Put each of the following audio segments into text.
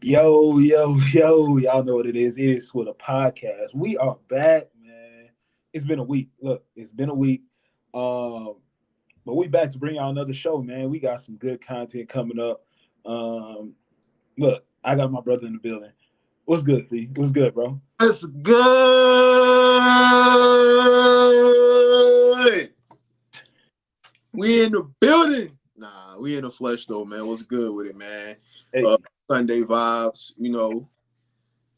Yo, yo, yo, y'all know what it is. It is with a podcast. We are back, man. It's been a week. Look, it's been a week. Um, but we back to bring y'all another show, man. We got some good content coming up. Um, look, I got my brother in the building. What's good, C? What's good, bro? What's good? We in the building. Nah, we in the flesh though, man. What's good with it, man? Hey, Uh, Sunday vibes,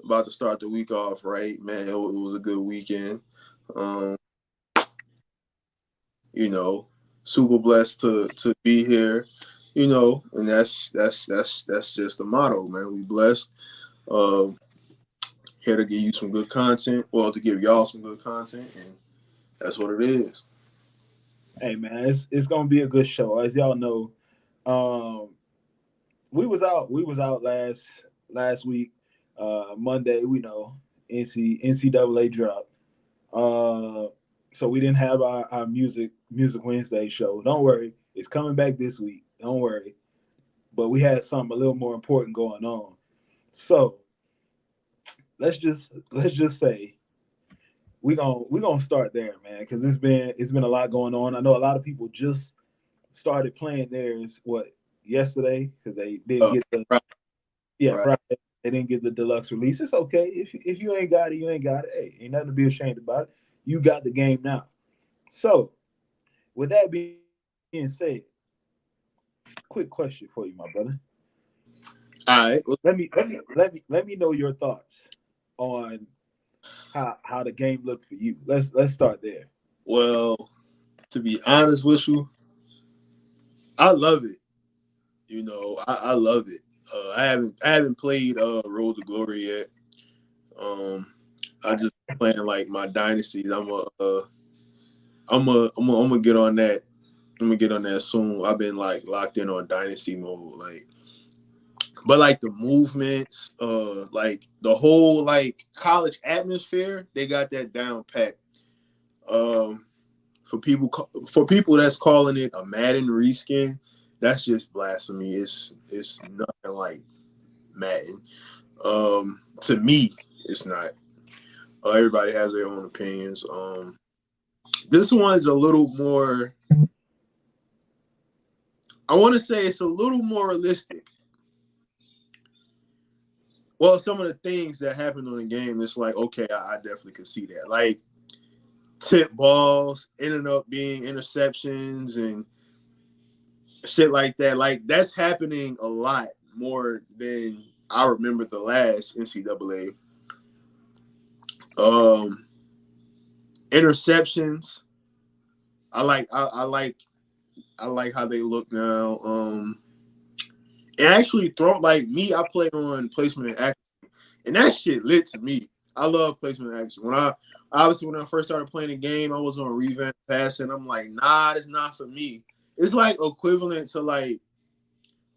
about to start the week off, right, man? It was a good weekend. Um, you know, super blessed to be here, and that's just the motto, man. We blessed. Um, Here to give you some good content, well, to give y'all some good content, and that's what it is. hey, man, it's gonna be a good show. As y'all know, um, we was out last week, Monday. We know NCAA drop. Uh, so we didn't have our music Wednesday show. Don't worry, it's coming back this week. Don't worry. But we had something a little more important going on. So let's just say we gonna start there, man, because it's been a lot going on. I know a lot of people just started playing theirs yesterday because they didn't Uh, get the right, yeah right. Friday. They didn't get the deluxe release. It's okay if you ain't got it, you ain't got it. Hey, ain't nothing to be ashamed about it. You got the game now. So with that being said, quick question for you, my brother. All right. Let me know your thoughts on how the game looked for you. Let's start there. Well, to be honest with you, I love it. I love it. I haven't played Road to Glory yet. Um, I just playing like my dynasties. I'm gonna get on that. I'm gonna get on that soon. I've been like locked in on dynasty mode, like, but like the movements, like the whole like college atmosphere, they got that down pat. Um, for people that's calling it a Madden reskin, that's just blasphemy. It's nothing like Madden. To me, it's not. Everybody has their own opinions. This one's a little more. I want to say it's a little more realistic. Well, some of the things that happened on the game, it's like, okay, I definitely could see that. Like tip balls ended up being interceptions and shit like that. Like that's happening a lot more than I remember the last NCAA. Um, Interceptions. I like how they look now. And actually throw like me, I play on placement and action, and that shit lit to me. I love placement and action. When I first started playing the game, I was on revamp passing. I'm like, nah, it's not for me. It's like equivalent to like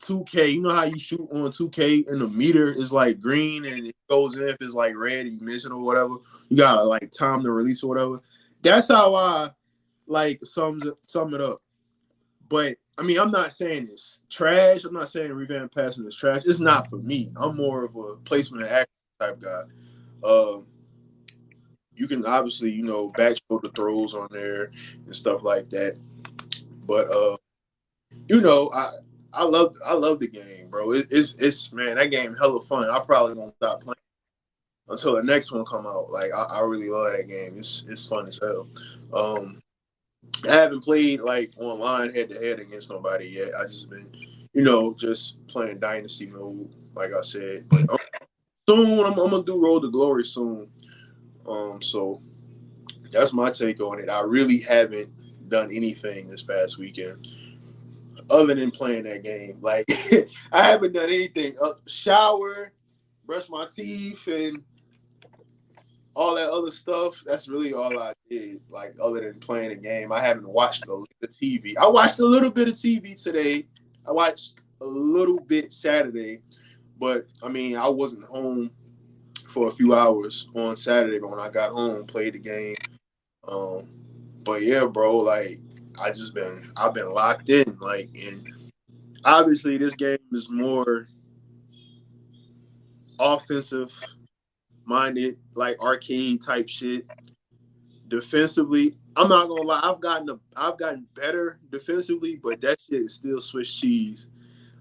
2K. You know how you shoot on 2K and the meter is like green and it goes in if it's like red, you miss it or whatever. You gotta like time the release or whatever. That's how I like sum it up. But I mean, I'm not saying it's trash. I'm not saying revamp passing is trash. It's not for me. I'm more of a placement and action type guy. Um, you can obviously, back shoulder throws on there and stuff like that. But I love the game, bro. It's man, that game hella fun. I probably won't stop playing until the next one come out. Like I really love that game. It's fun as hell. Um, I haven't played like online head to head against nobody yet. I just been, just playing dynasty mode, like I said. But soon I'm gonna do Road to Glory soon. So that's my take on it. I really haven't done anything this past weekend other than playing that game. Like I haven't done anything. Shower, brush my teeth, and all that other stuff. That's really all I did. Like other than playing a game, I haven't watched the TV. I watched a little bit of TV today. I watched a little bit Saturday, but I mean, I wasn't home for a few hours on Saturday. But when I got home, played the game. Um, but yeah, bro, like I've been locked in. Like, and obviously this game is more offensive minded, like arcade type shit. Defensively, I'm not gonna lie, I've gotten better defensively, but that shit is still Swiss cheese.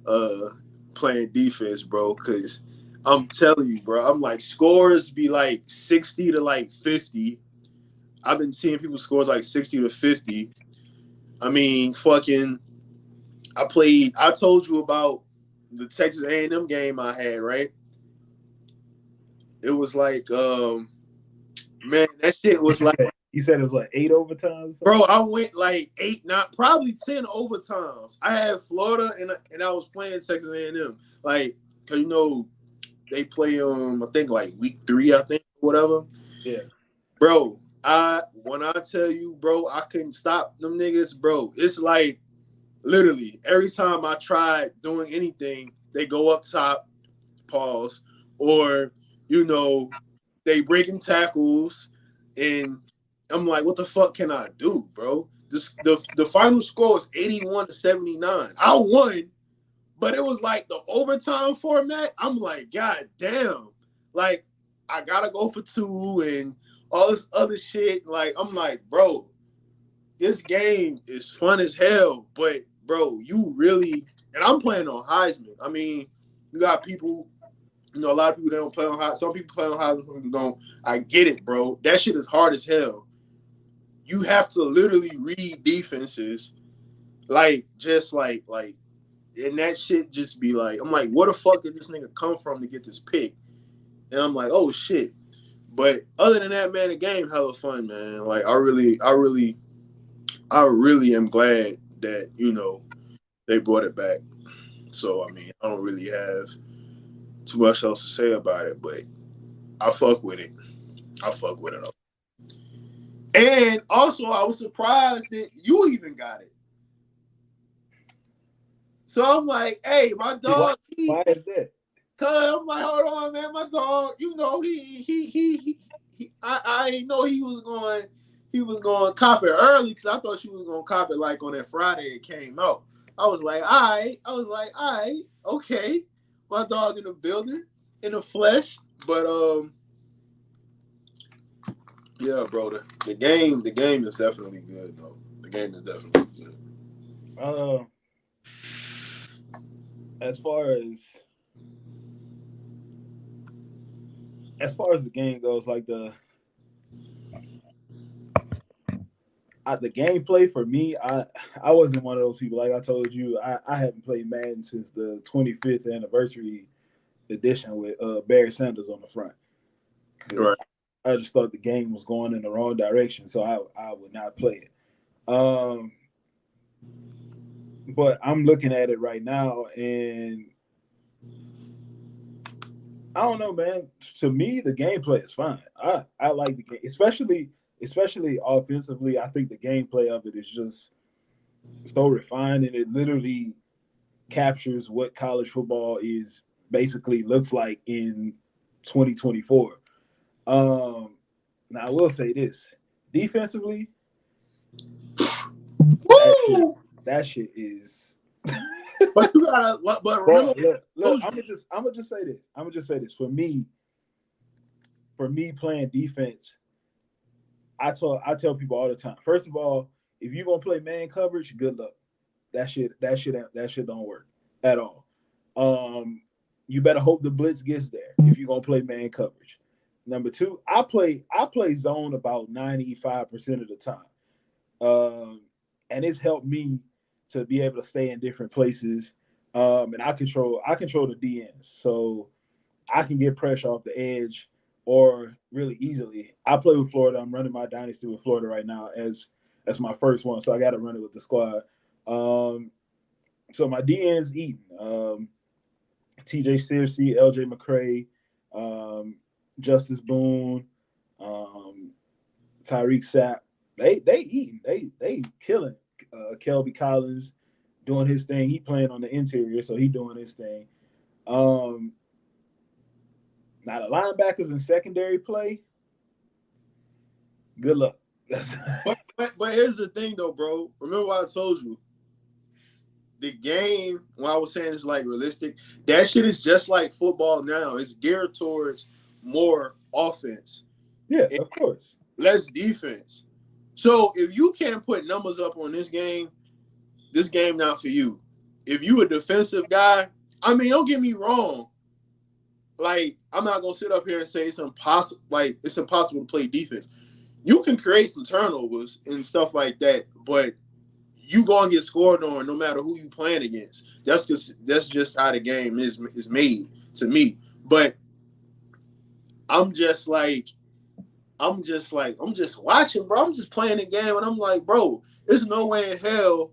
Uh, Playing defense, bro, because I'm telling you, bro, I'm like scores be like 60 to like 50. I've been seeing people scores like 60 to 50. I mean, fucking, I played. I told you about the Texas A&M game I had, right? It was like, man, that shit was like, You said it was like 8 overtimes or something? bro, I went like eight, not probably 10 overtimes. I had Florida and I was playing Texas A&M, like, cause they play I think like week 3, I think, whatever. Yeah. Bro, when I tell you, bro, I couldn't stop them niggas, bro. It's like literally every time I tried doing anything, they go up top, pause, or they breaking tackles, and I'm like, what the fuck can I do, bro? The final score was 81-79. I won, but it was like the overtime format. I'm like, God damn, like I gotta go for 2 and all this other shit. Like I'm like, bro, this game is fun as hell, but bro, you really and I'm playing on Heisman. I mean, you got people, a lot of people that don't play on Heisman. Some people play on Heisman, some people don't. I get it, bro. That shit is hard as hell. You have to literally read defenses, like just like, and that shit just be like, I'm like, where the fuck did this nigga come from to get this pick? And I'm like, oh shit. But other than that, man, the game hella fun, man. Like I really am glad that they brought it back. So I mean, I don't really have too much else to say about it, but I fuck with it. I fuck with it. And also, I was surprised that you even got it. So I'm like, hey, my Why, dog, why is that? cause I'm like, hold on, man, my dog, I didn't know he was going to cop it early because I thought she was going to cop it like on that Friday it came out. I was like, all right, okay. My dog in the building, in the flesh. But yeah, bro, the game is definitely good though. The game is definitely good. Uh, as far as the game goes, like the gameplay for me, I wasn't one of those people. Like I told you, I haven't played Madden since the 25th anniversary edition with Barry Sanders on the front because Right. I just thought the game was going in the wrong direction, so I would not play it. But I'm looking at it right now, and I don't know, man. To me, the gameplay is fine. I like the game, especially offensively. I think the gameplay of it is just so refined, and it literally captures what college football is basically looks like in 2024. Now I will say this: defensively, that shit, Woo! that shit is. But you gotta, but remember, Bro, look, I told you, I'm gonna just say this. I'm gonna just say this. For me playing defense, I tell people all the time. First of all, if you're gonna play man coverage, good luck. That shit don't work at all. Um, you better hope the blitz gets there if you're gonna play man coverage. Number two, I play zone about 95% of the time, and it's helped me to be able to stay in different places. And I control the DNs, so I can get pressure off the edge or really easily. I play with Florida. I'm running my dynasty with Florida right now as my first one, so I got to run it with the squad. Um, so my DNs eating. TJ Searcy, LJ McCray, um, Justice Boone, um, Tyreek Sapp. They eating. They killing. Kelby Collins doing his thing. He playing on the interior, so he doing his thing. Um, Now the linebackers in secondary play, good luck. but here's the thing though, bro. Remember what I told you? the game, when I was saying it's like realistic, that shit is just like football now. It's geared towards more offense Yeah, and of course. less defense. So if you can't put numbers up on this game not for you. If you a defensive guy, I mean, don't get me wrong. Like, I'm not gonna sit up here and say it's impossible. Like, it's impossible to play defense. You can create some turnovers and stuff like that, but you gonna get scored on no matter who you playing against. That's just how the game is made to me. But I'm just like I'm just watching, bro. I'm just playing the game, and I'm like, bro, there's no way in hell.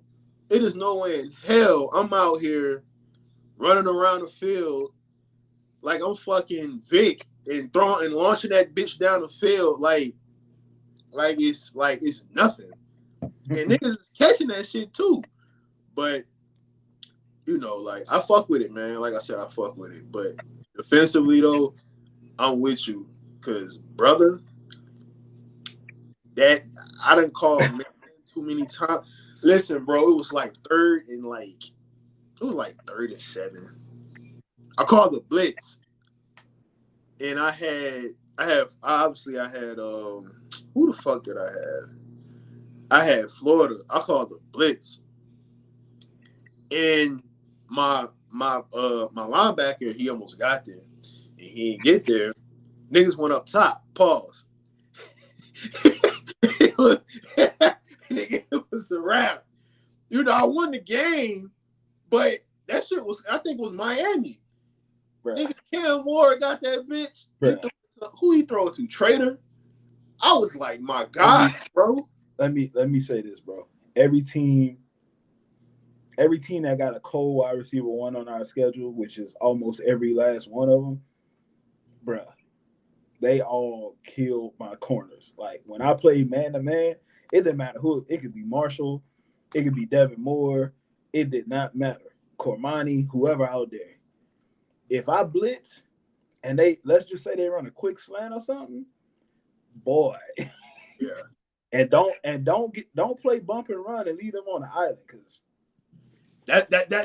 It is no way in hell I'm out here running around the field like I'm fucking Vic and throwing and launching that bitch down the field like it's nothing. And niggas is catching that shit too. But like I fuck with it, man. Like I said, I fuck with it. But defensively though, I'm with you. Cause brother, that I done called man too many times. Listen, bro, it was like third and 7. I called the blitz, and I had who the fuck did I have? I had Florida. I called the blitz, and my linebacker, he almost got there, and he didn't get there. Niggas went up top. Pause. it was, it was a wrap. I won the game, but that shit was, I think it was Miami. Bruh. Nigga, Cam Ward got that bitch. Who he throw it to? Trader? I was like, my God, bro. Let me say this, bro. Every team that got a cold wide receiver one on our schedule, which is almost every last one of them, bruh, they all killed my corners. Like when I played man to man, it didn't matter who. It could be Marshall, it could be Devin Moore. It did not matter. Cormani, whoever out there. If I blitz and let's just say they run a quick slant or something, boy. Yeah. And don't play bump and run and leave them on the island because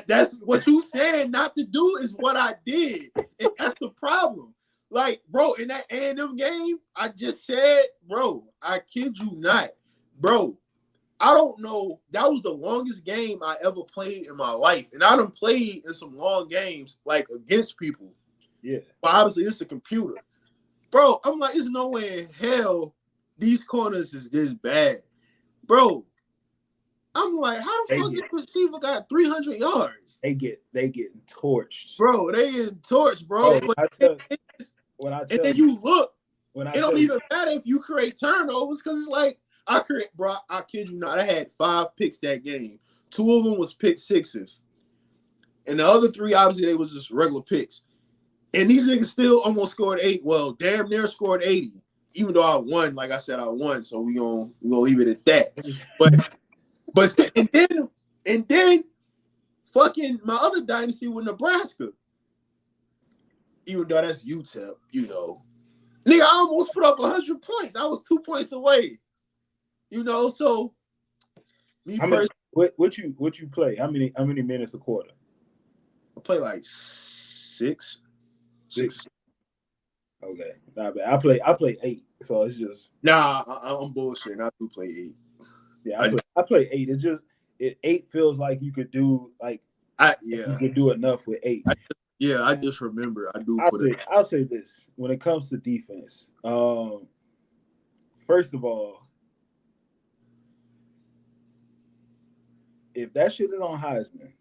that's what you said not to do is what I did, and that's the problem. Like, bro, in that A&M game, I just said, bro, I kid you not, bro. I don't know. That was the longest game I ever played in my life, and I done played in some long games like against people. Yeah, but obviously it's a computer, bro. I'm like, there's no way in hell these corners is this bad, bro. I'm like, how the fuck this receiver got 300 yards? They getting torched, bro. They getting torched, bro. And then you look, it don't even matter if you create turnovers because it's like I kid you not, I had 5 picks that game. 2 of them was pick sixes, and the other 3 obviously they was just regular picks. And these niggas still almost scored 8. Well, damn near scored 80. Even though I won, like I said, I won. So we gonna leave it at that. But and then fucking my other dynasty with Nebraska. Even though that's UTEP, Nigga, I almost put up 100 points. I was 2 points away. So me personally, what you play? How many minutes a quarter? I play like 6. Okay, not bad. I play 8, so it's just I'm bullshitting. I do play 8. Yeah, I play 8. It's just 8 feels like you could do you could do enough with 8. I just remember I do I'll say this when it comes to defense. First of all, if that shit is on Heisman,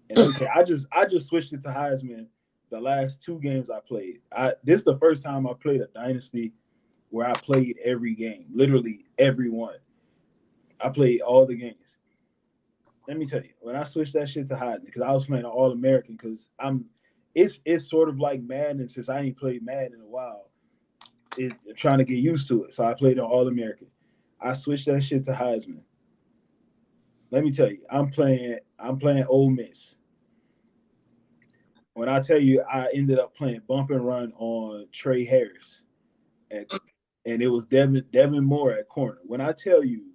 and okay, I just switched it to Heisman the last 2 games I played. This is the first time I played a dynasty where I played every game, literally every one. I played all the games. Let me tell you, when I switched that shit to Heisman, because I was playing All American, because it's sort of like Madden since I ain't played Madden in a while. Trying to get used to it, so I played on All American. I switched that shit to Heisman. Let me tell you, I'm playing Ole Miss. When I tell you, I ended up playing bump and run on Trey Harris, and it was Devin Moore at corner. When I tell you,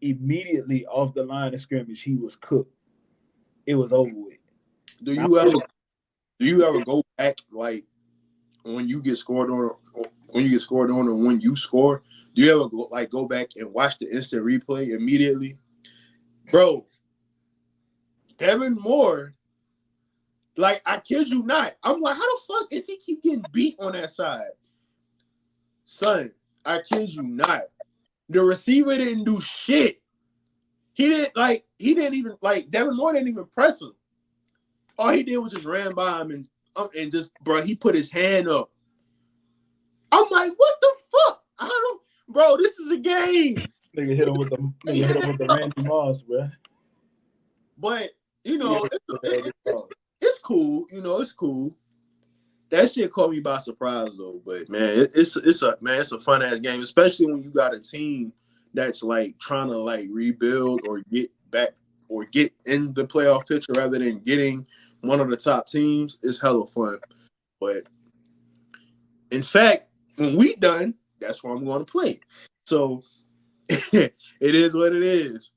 immediately off the line of scrimmage, he was cooked. It was over with. Do Now, you ever do you ever go back like when you get scored on when you get scored on and when you score? Do you ever go back and watch the instant replay immediately, bro? Devin Moore, like I kid you not, I'm like, how the fuck is he keep getting beat on that side, son? I kid you not. The receiver didn't do shit. He didn't even like Devin Moore didn't even press him. All he did was just ran by him and just bro, he put his hand up. I'm like, what the fuck? I don't, bro. This is a game. nigga hit him with the Randy Moss, bro. But you Yeah, know, Randy Moss. it's cool. You know, it's cool. That shit caught me by surprise though. But man, it's a fun ass game, especially when you got a team that's like trying to like rebuild or get back or get in the playoff picture rather than getting one of the top teams. It's hella fun. But in fact, when we done, that's where I'm going to play. So it is what it is.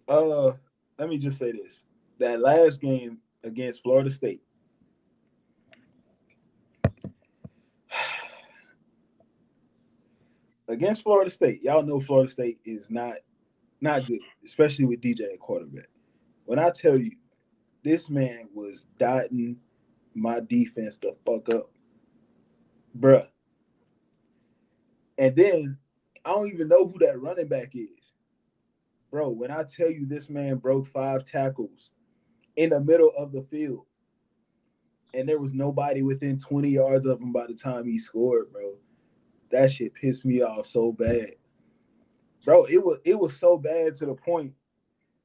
Uh, Let me just say this: that last game against Florida State, against Florida State, y'all know Florida State is not good, especially with DJ at quarterback. When I tell you, this man was dotting my defense the fuck up, bruh. And then I don't even know who that running back is, bro. When I tell you this man broke 5 tackles in the middle of the field, and there was nobody within 20 yards of him by the time he scored, bro. That shit pissed me off so bad, bro. It was so bad to the point.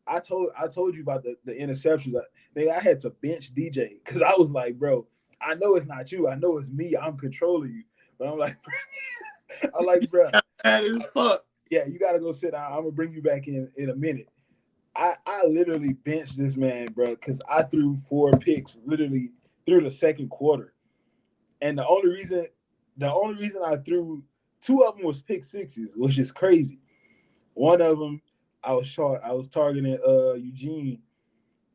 I told you about the interceptions. I had to bench DJ because I was like, bro, I know it's not you. I know it's me. I'm controlling you, but I'm like, I'm like, bro, That is fuck. yeah, you gotta go sit down. I'm gonna bring you back in a minute. I literally benched this man, bro, because I threw 4 picks literally through the second quarter, and the only reason I threw 2 of them was pick sixes, which is crazy. One of them, I was targeting Eugene.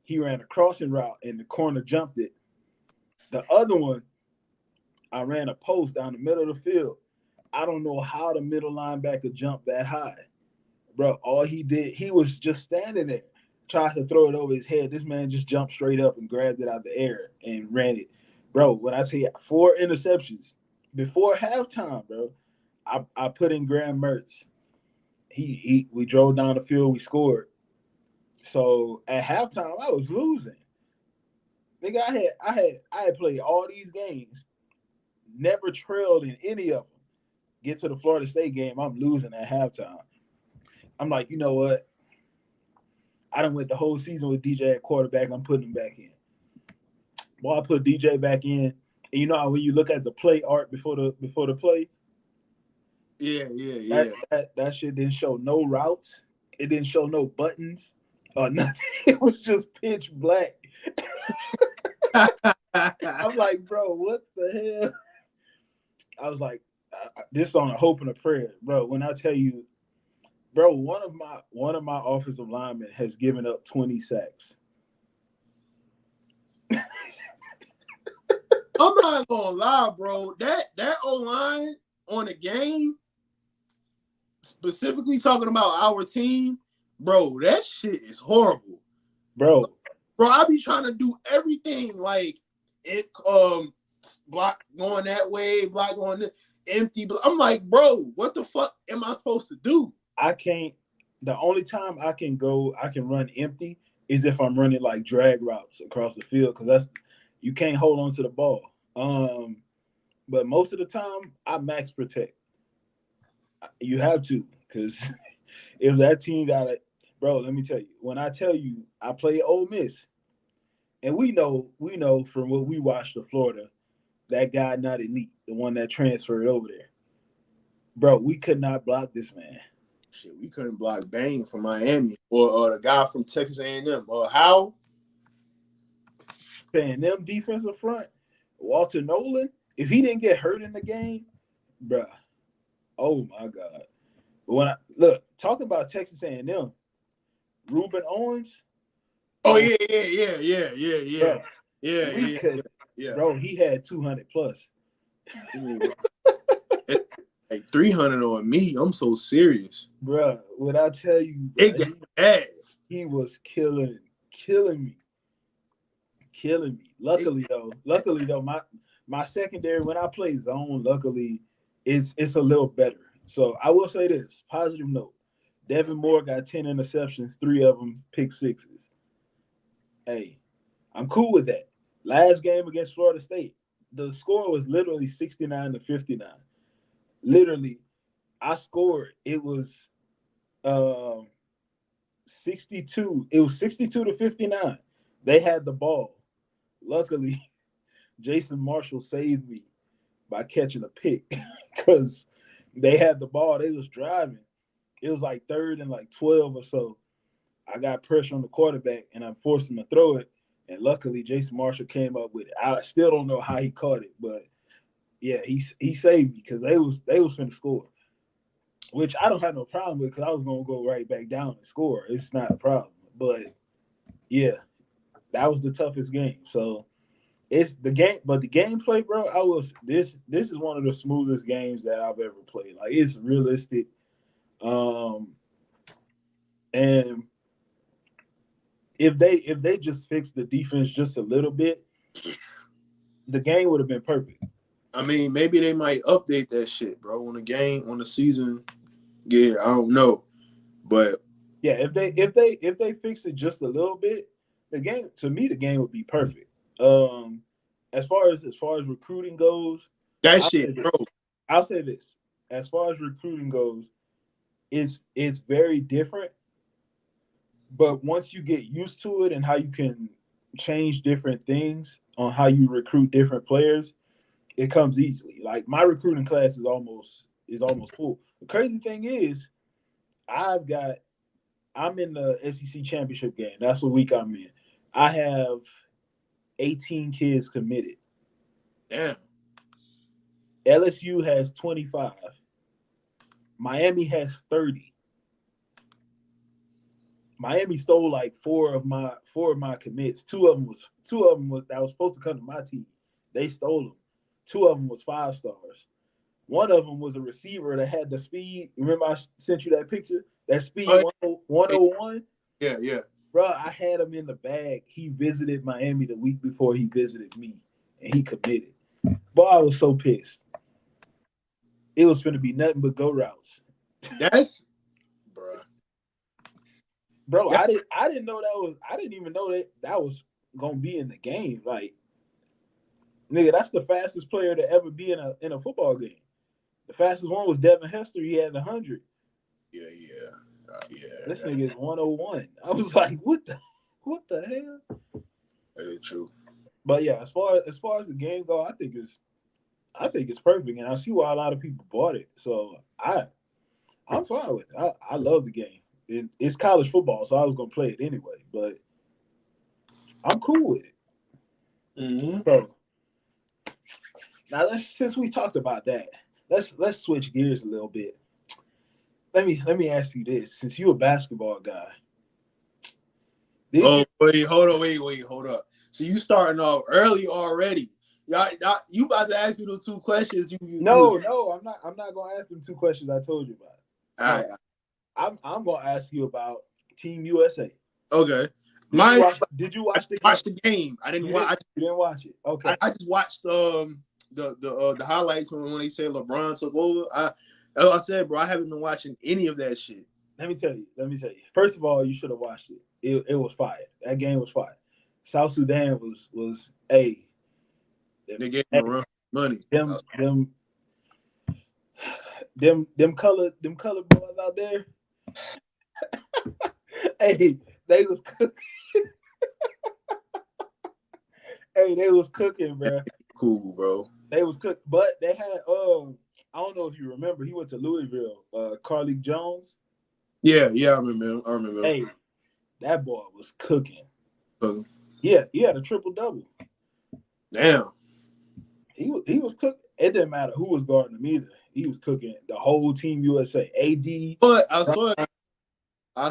He ran a crossing route and the corner jumped it. The other one, I ran a post down the middle of the field. I don't know how the middle linebacker jumped that high, bro. All he did, he was just standing there, tried to throw it over his head. This man just jumped straight up and grabbed it out of the air and ran it, bro. When I tell you 4 interceptions before halftime, bro, I put in Graham Mertz. We drove down the field, we scored. So at halftime, I was losing. Nigga, I had played all these games, never trailed in any of them. Get to the Florida State game, I'm losing at halftime. I'm like, you know what? I done went the whole season with DJ at quarterback. I'm putting him back in. Well, I put DJ back in. And you know how when you look at the play art before the play, Yeah. that shit didn't show no routes. It didn't show no buttons or nothing. It was just pitch black. I'm like, bro, what the hell? I was like, this on a hope and a prayer, bro. When I tell you, bro, one of my offensive linemen has given up 20 sacks. I'm not gonna lie, bro. That O line on the game, specifically talking about our team, bro. That shit is horrible, Bro, bro. I be trying to do everything like it, block going that way, block going empty. But I'm like, bro, what the fuck am I supposed to do? I can't. The only time I can run empty is if I'm running like drag routes across the field because that's you can't hold on to the ball. But most of the time I max protect. You have to because if that team got it, bro, let me tell you. When I tell you I play Ole Miss, and we know from what we watched of Florida, that guy not elite, the one that transferred over there, bro. We could not block this man. Shit, we couldn't block Bane from Miami or the guy from Texas A&M. How? Saying them defensive front, Walter Nolan, if he didn't get hurt in the game, bruh, oh my God. But when I look talking about Texas A&M, Ruben Owens, Oh oh yeah, bro, we yeah, could, yeah. bro. He had 200 plus, Yeah, bro. It's like 300 on me. I'm so serious. bro. What I tell you, bro, It got bad. he was killing me, killing me. It Luckily though, my secondary when I play zone, luckily, it's a little better. So I will say this positive note: Devin Moore got 10 interceptions, 3 of them pick sixes. Hey, I'm cool with that. Last game against Florida State, the score was literally 69-59. Literally, I scored. It was 62. It was 62-59. They had the ball. Luckily, Jason Marshall saved me by catching a pick because they had the ball. They was driving. It was like third and like 12 or so. I got pressure on the quarterback and I forced him to throw it. And luckily, Jason Marshall came up with it. I still don't know how he caught it, but yeah, he saved me because they was finna score, which I don't have no problem with because I was gonna go right back down and score. It's not a problem. But yeah, that was the toughest game. So it's the game, but the gameplay, bro. This is one of the smoothest games that I've ever played. Like it's realistic, um, and if they just fixed the defense just a little bit, the game would have been perfect. I mean, maybe they might update that shit, bro. On the game, on the season. Yeah, I don't know, but Yeah, if they fix it just a little bit, the game to me the game would be perfect. Um, as far as recruiting goes, that I'll say shit, bro. this. I'll say this. As far as recruiting goes, it's very different. But once you get used to it and how you can change different things on how you recruit different players, it comes easily. Like my recruiting class is almost full. The crazy thing is, I've got I'm in the SEC championship game. That's the week I'm in. I have 18 kids committed. Damn. LSU has 25. Miami has 30. Miami stole like four of my commits. Two of them was that was supposed to come to my team. They stole them. Two of them was 5 stars. One of them was a receiver that had the speed. Remember I sent you that picture? That speed Oh, 101. yeah, yeah. Bro, I had him in the bag. He visited Miami the week before he visited me, and he committed. Boy, I was so pissed. It was going to be nothing but go routes. That's, bro. Bro, That, I didn't know that was. I didn't even know that was gonna be in the game. Like, nigga, that's the fastest player to ever be in a football game. The fastest one was Devin Hester. He had 100. yeah, yeah, This yeah. nigga is 101. I was like, what the hell? That is true. But yeah, as far as the game go, I think it's perfect, and I see why a lot of people bought it. So I'm fine with it. I love the game. It's college football, so I was gonna play it anyway. But I'm cool with it. Mm-hmm. So now since we talked about that, let's switch gears a little bit. Let me ask you this: since you're a basketball guy, did Oh you? wait, hold on, wait, hold up. So you starting off early already? Y'all, you about to ask me those two questions? You was No, I'm not. I'm not gonna ask them two questions I told you about. all right. No, I'm gonna ask you about Team USA. Okay. Did you Mine. watch? Did you I watch the game? watched the game. I didn't You watch. didn't. You didn't watch it. Okay. I just watched the highlights when they said LeBron took over. As I said, bro, I haven't been watching any of that shit. Let me tell you. Let me tell you. First of all, you should have watched it. It was fire. That game was fire. South Sudan was a They gave him hey, a run for money. them colored boys out there. Hey, they was cook, hey they was cooking, bro. Cool, bro. They was cook, but they had I don't know if you remember. He went to Louisville. Carly Jones. Yeah, yeah, I remember him. I remember him. Hey, that boy was cooking. Uh, Yeah, he had a triple double. Damn. He was cooking. It didn't matter who was guarding him either. He was cooking the whole team USA. AD, But I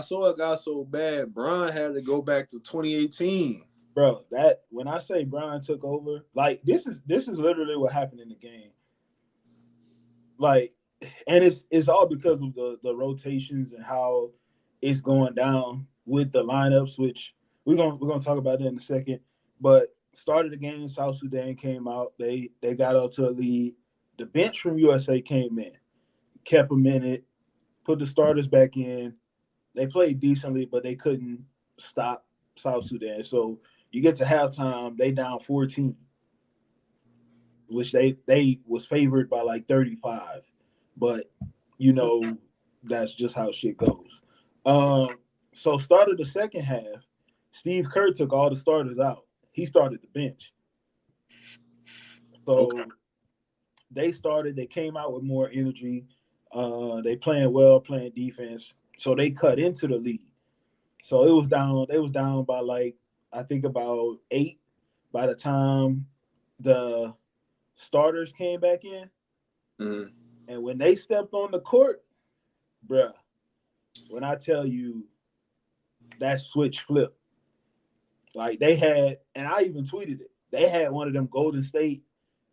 saw it got so bad. Bron had to go back to 2018. bro. That when I say Brian took over, like this is literally what happened in the game. Like, and it's all because of the rotations and how it's going down with the lineups, which we're gonna talk about that in a second. But started the game, South Sudan came out. They got up to a lead. The bench from USA came in, kept them in it, put the starters back in. They played decently, but they couldn't stop South Sudan. So you get to halftime, they down 14, which they was favored by like 35. But you know that's just how shit goes. So started the second half, Steve Kerr took all the starters out. He started the bench. Okay. So they came out with more energy. They playing well, playing defense. So they cut into the lead. So they was down by like I think about 8 by the time the starters came back in. Mm. And when they stepped on the court, bruh, when I tell you that switch flipped, like they had, and I even tweeted it, they had one of them Golden State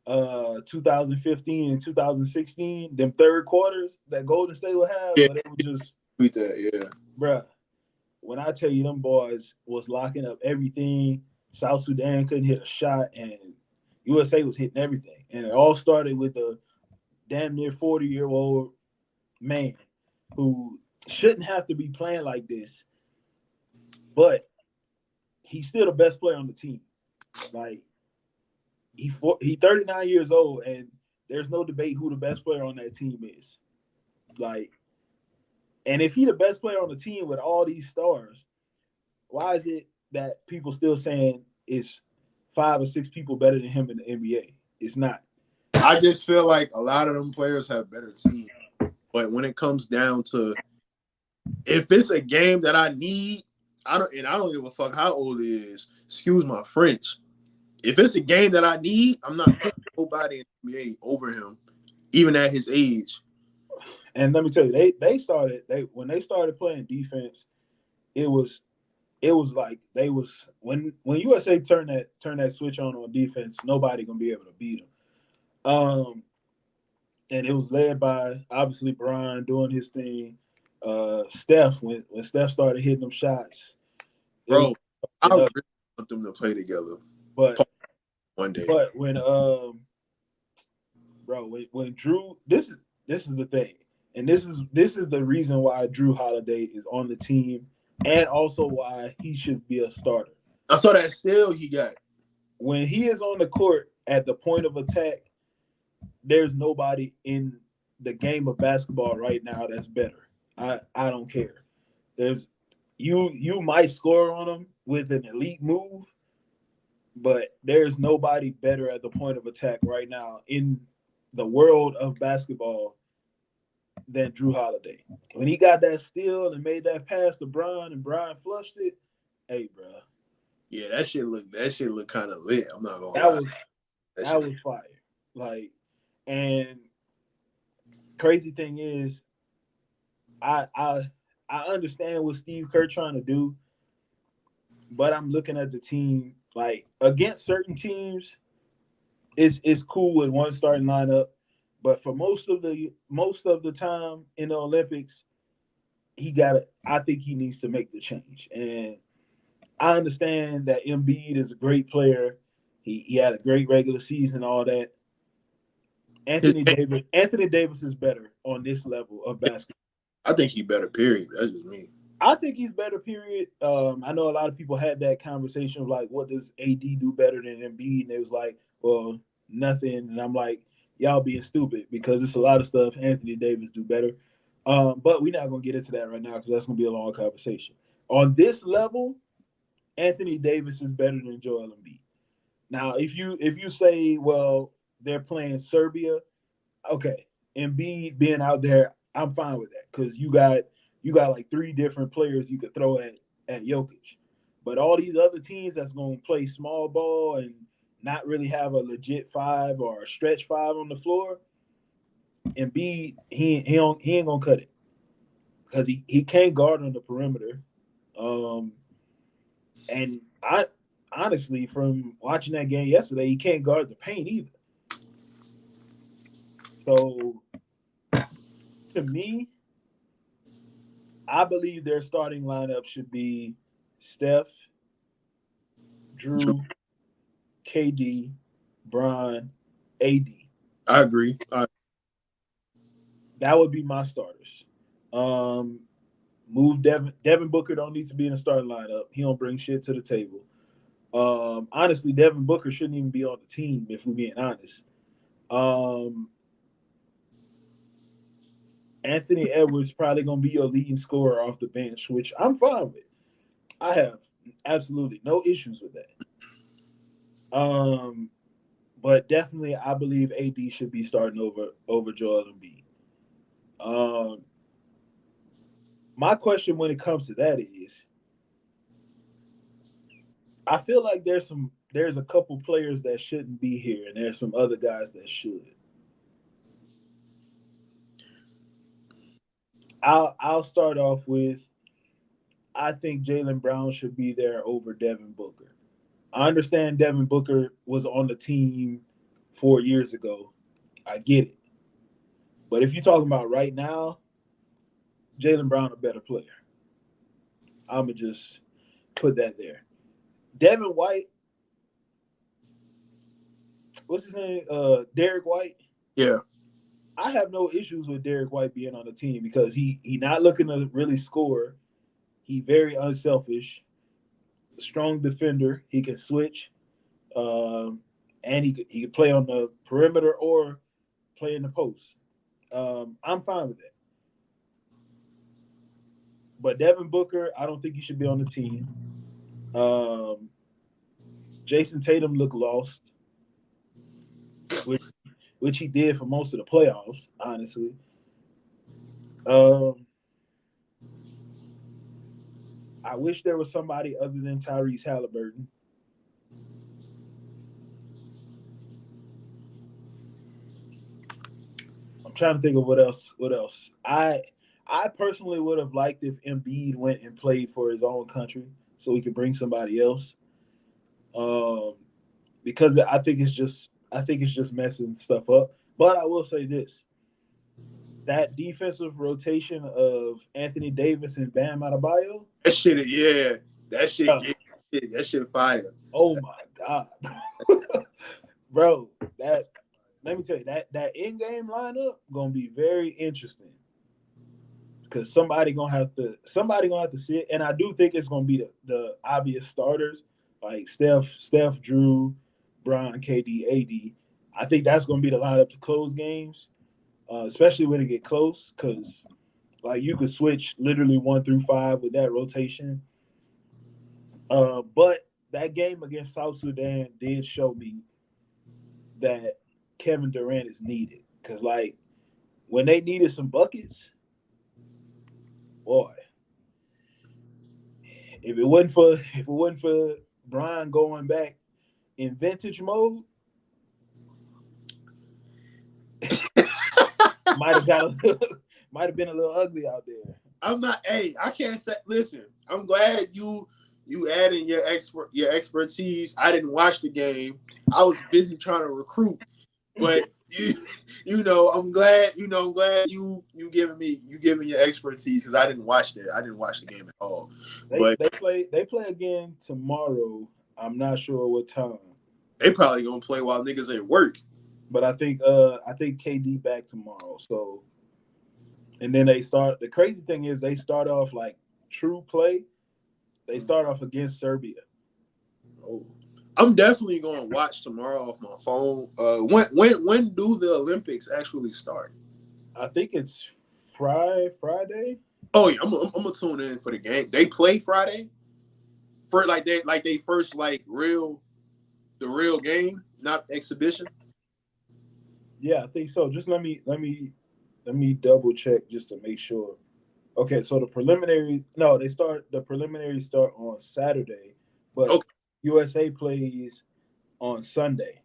2015 and 2016, them third quarters that Golden State would have, Yeah, but it was just, tweet that. Yeah. bruh, when I tell you them boys was locking up everything, South Sudan couldn't hit a shot, and USA was hitting everything. And it all started with the damn near 40-year-old man who shouldn't have to be playing like this, but he's still the best player on the team. Like he 39 years old, and there's no debate who the best player on that team is. Like, and if he the best player on the team with all these stars, why is it that people still saying it's 5 or 6 people better than him in the NBA? It's not. I just feel like a lot of them players have better teams. But when it comes down to if it's a game that I need, I don't give a fuck how old he is. Excuse my French. If it's a game that I need, I'm not putting nobody in the NBA over him, even at his age. And let me tell you, they started they when they started playing defense, it was it was like they was when USA turned that switch on defense, nobody gonna be able to beat them. And it was led by obviously Brian doing his thing. Steph when Steph started hitting them shots, it was Bro, I it really up. want them to play together But one day. but when bro when Drew this is the thing, and this is the reason why Drew Holiday is on the team, and also why he should be a starter. I saw that steal he got. When he is on the court at the point of attack, there's nobody in the game of basketball right now that's better. I don't care. There's you might score on them with an elite move, but there's nobody better at the point of attack right now in the world of basketball than Drew Holiday. When he got that steal and made that pass to Brian and Brian flushed it, hey, bro, Yeah, that shit look kind of lit. I'm not gonna that lie. was That that shit. was fire. Like, and crazy thing is, I understand what Steve Kerr trying to do, but I'm looking at the team like against certain teams, it's cool with one starting lineup, but for most of the time in the Olympics, he got it. I think he needs to make the change, and I understand that Embiid is a great player. He had a great regular season, all that. His, Anthony Davis is better on this level of basketball. I think he better. Period. That's just me. I think he's better. Period. I know a lot of people had that conversation of like, what does AD do better than Embiid? And it was like, well, nothing. And I'm like, y'all being stupid because it's a lot of stuff Anthony Davis do better. But we're not gonna get into that right now because that's gonna be a long conversation. On this level, Anthony Davis is better than Joel Embiid. Now, if you say, well, they're playing Serbia, okay, Embiid being out there, I'm fine with that because you got like 3 different players you could throw at Jokic. But all these other teams that's going to play small ball and not really have a legit 5 or a stretch 5 on the floor, Embiid, he ain't gonna cut it because he can't guard on the perimeter. Um, and I honestly, from watching that game yesterday, he can't guard the paint either. So to me, I believe their starting lineup should be Steph, Drew, KD, Bron, AD. I agree. That would be my starters. Um, move Devin Booker don't need to be in the starting lineup. He don't bring shit to the table. Honestly, Devin Booker shouldn't even be on the team if we're being honest. Um, Anthony Edwards probably gonna be your leading scorer off the bench, which I'm fine with. I have absolutely no issues with that. Um, but definitely, I believe AD should be starting over Joel Embiid. Um, my question when it comes to that is, I feel like there's a couple players that shouldn't be here, and there's some other guys that should. I'll start off with I think Jalen Brown should be there over Devin Booker. I understand Devin Booker was on the team 4 years ago. I get it. But if you're talking about right now, Jalen Brown a better player. I'ma just put that there. Devin White, what's his name? Derek White. Yeah, I have no issues with Derek White being on the team because he not looking to really score. He very unselfish, strong defender. He can switch, um, and he could play on the perimeter or play in the post. I'm fine with that. But Devin Booker, I don't think he should be on the team. Um, Jason Tatum looked lost, which he did for most of the playoffs, honestly. Um, I wish there was somebody other than Tyrese Halliburton. I'm trying to think of what else. What else? I personally would have liked if Embiid went and played for his own country, so he could bring somebody else. Um, because I think it's just messing stuff up. But I will say this: that defensive rotation of Anthony Davis and Bam Adebayo, that shit. Yeah, that shit. uh, Yeah, that shit fire. oh my god, bro! That let me tell you that in game lineup gonna be very interesting because somebody gonna have to sit, and I do think it's gonna be the obvious starters like Steph, Drew, Bron, KD, AD. I think that's gonna be the lineup to close games, especially when it get close, because like you could switch literally 1 through 5 with that rotation. But that game against South Sudan did show me that Kevin Durant is needed because like when they needed some buckets, boy, if it wasn't for Brian going back in vintage mode, might have got a might have been a little ugly out there. I'm not. Hey, I can't say. Listen, I'm glad you adding your expertise. I didn't watch the game. I was busy trying to recruit, but I'm glad. I'm glad you giving your expertise because I didn't watch that. I didn't watch the game at all. But They play again tomorrow. I'm not sure what time, they probably gonna play while niggas at work. but I think KD back tomorrow. So and then they start. The crazy thing is they start off like true play. They start off against Serbia. Oh. I'm definitely gonna watch tomorrow off my phone. When do the Olympics actually start? I think it's Friday. Oh yeah, I'm gonna tune in for the game. They play Friday for like they first like the real game, not exhibition. Yeah, I think so. Just let me double check just to make sure. Okay, so the preliminaries start on Saturday, but Okay, USA plays on Sunday.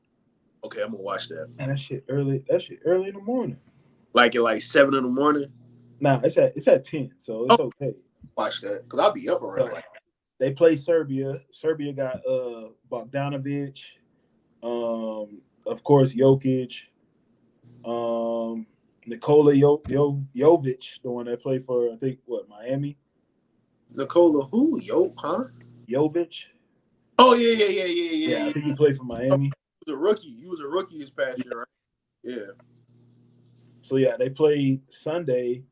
okay, I'm gonna watch that. And that shit early in the morning. Like at like 7 in the morning. Nah, it's at 10, so it's Oh, okay. watch that because I'll be up around But like. they play Serbia. Serbia got Bogdanovic, of course Jokic, Nikola Jovic, the one that played for I think what Miami. Nikola who? Yo, huh? Jovic. Oh yeah. Yeah, I Yeah. think he played for Oh, Miami. he was a rookie. He was a rookie this past year, right? Yeah. So yeah, they play Sunday,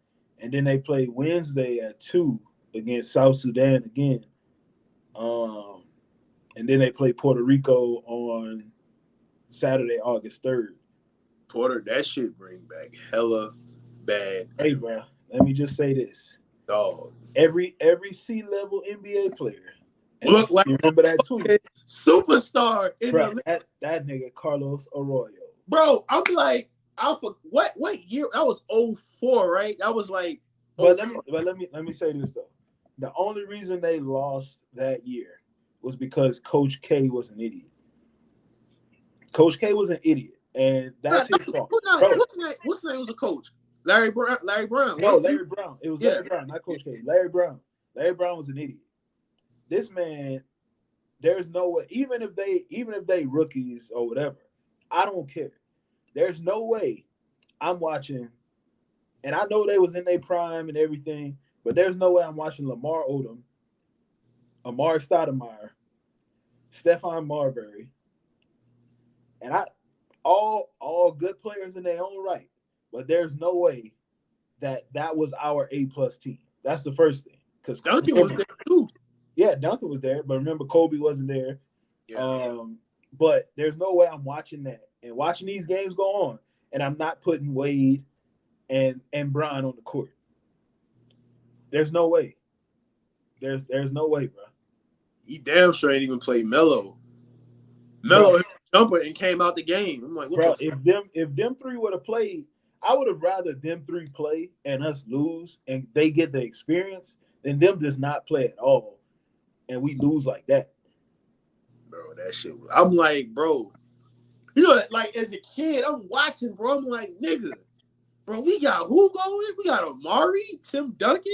and then they play Wednesday at 2 against South Sudan again. Um, and then they play Puerto Rico on Saturday, August 3rd. Porter, that shit bring back hella bad Hey, memories, bro, let me just say this: dog. every C-level NBA player, and Look like you a remember that tweet, fucking superstar in bro? the league. That nigga Carlos Arroyo. Bro, I'm like, what year? That was '04, right? That was like But oh let me say this though: the only reason they lost that year was because Coach K was an idiot. Coach K was an idiot, and that's his fault, bro. what's the name was a coach? Larry Brown. Larry Brown. No, Larry Brown. It was Yeah. Larry Brown, not Coach K. Larry Brown. Larry Brown was an idiot. This man, there's no way. Even if they rookies or whatever, I don't care. There's no way I'm watching, and I know they was in their prime and everything, but there's no way I'm watching Lamar Odom, Amari Stoudemire, Stephon Marbury, and all good players in their own right. But there's no way that was our A+ team. That's the first thing. Because Duncan was there too. yeah, Duncan was there, but remember Kobe wasn't there. Yeah. But there's no way I'm watching that and watching these games go on, and I'm not putting Wade and Brian on the court. There's no way. There's no way, bro. He damn sure ain't even played Melo. Bro, Melo hit a jumper and came out the game. I'm like, what the bro, fuck? if them three would have played, I would have rather them three play and us lose and they get the experience than them just not play at all and we lose like that. Bro, that shit. I'm like, bro, you know, like as a kid, I'm watching, bro. I'm like, nigga, bro, we got who going? We got Amari, Tim Duncan,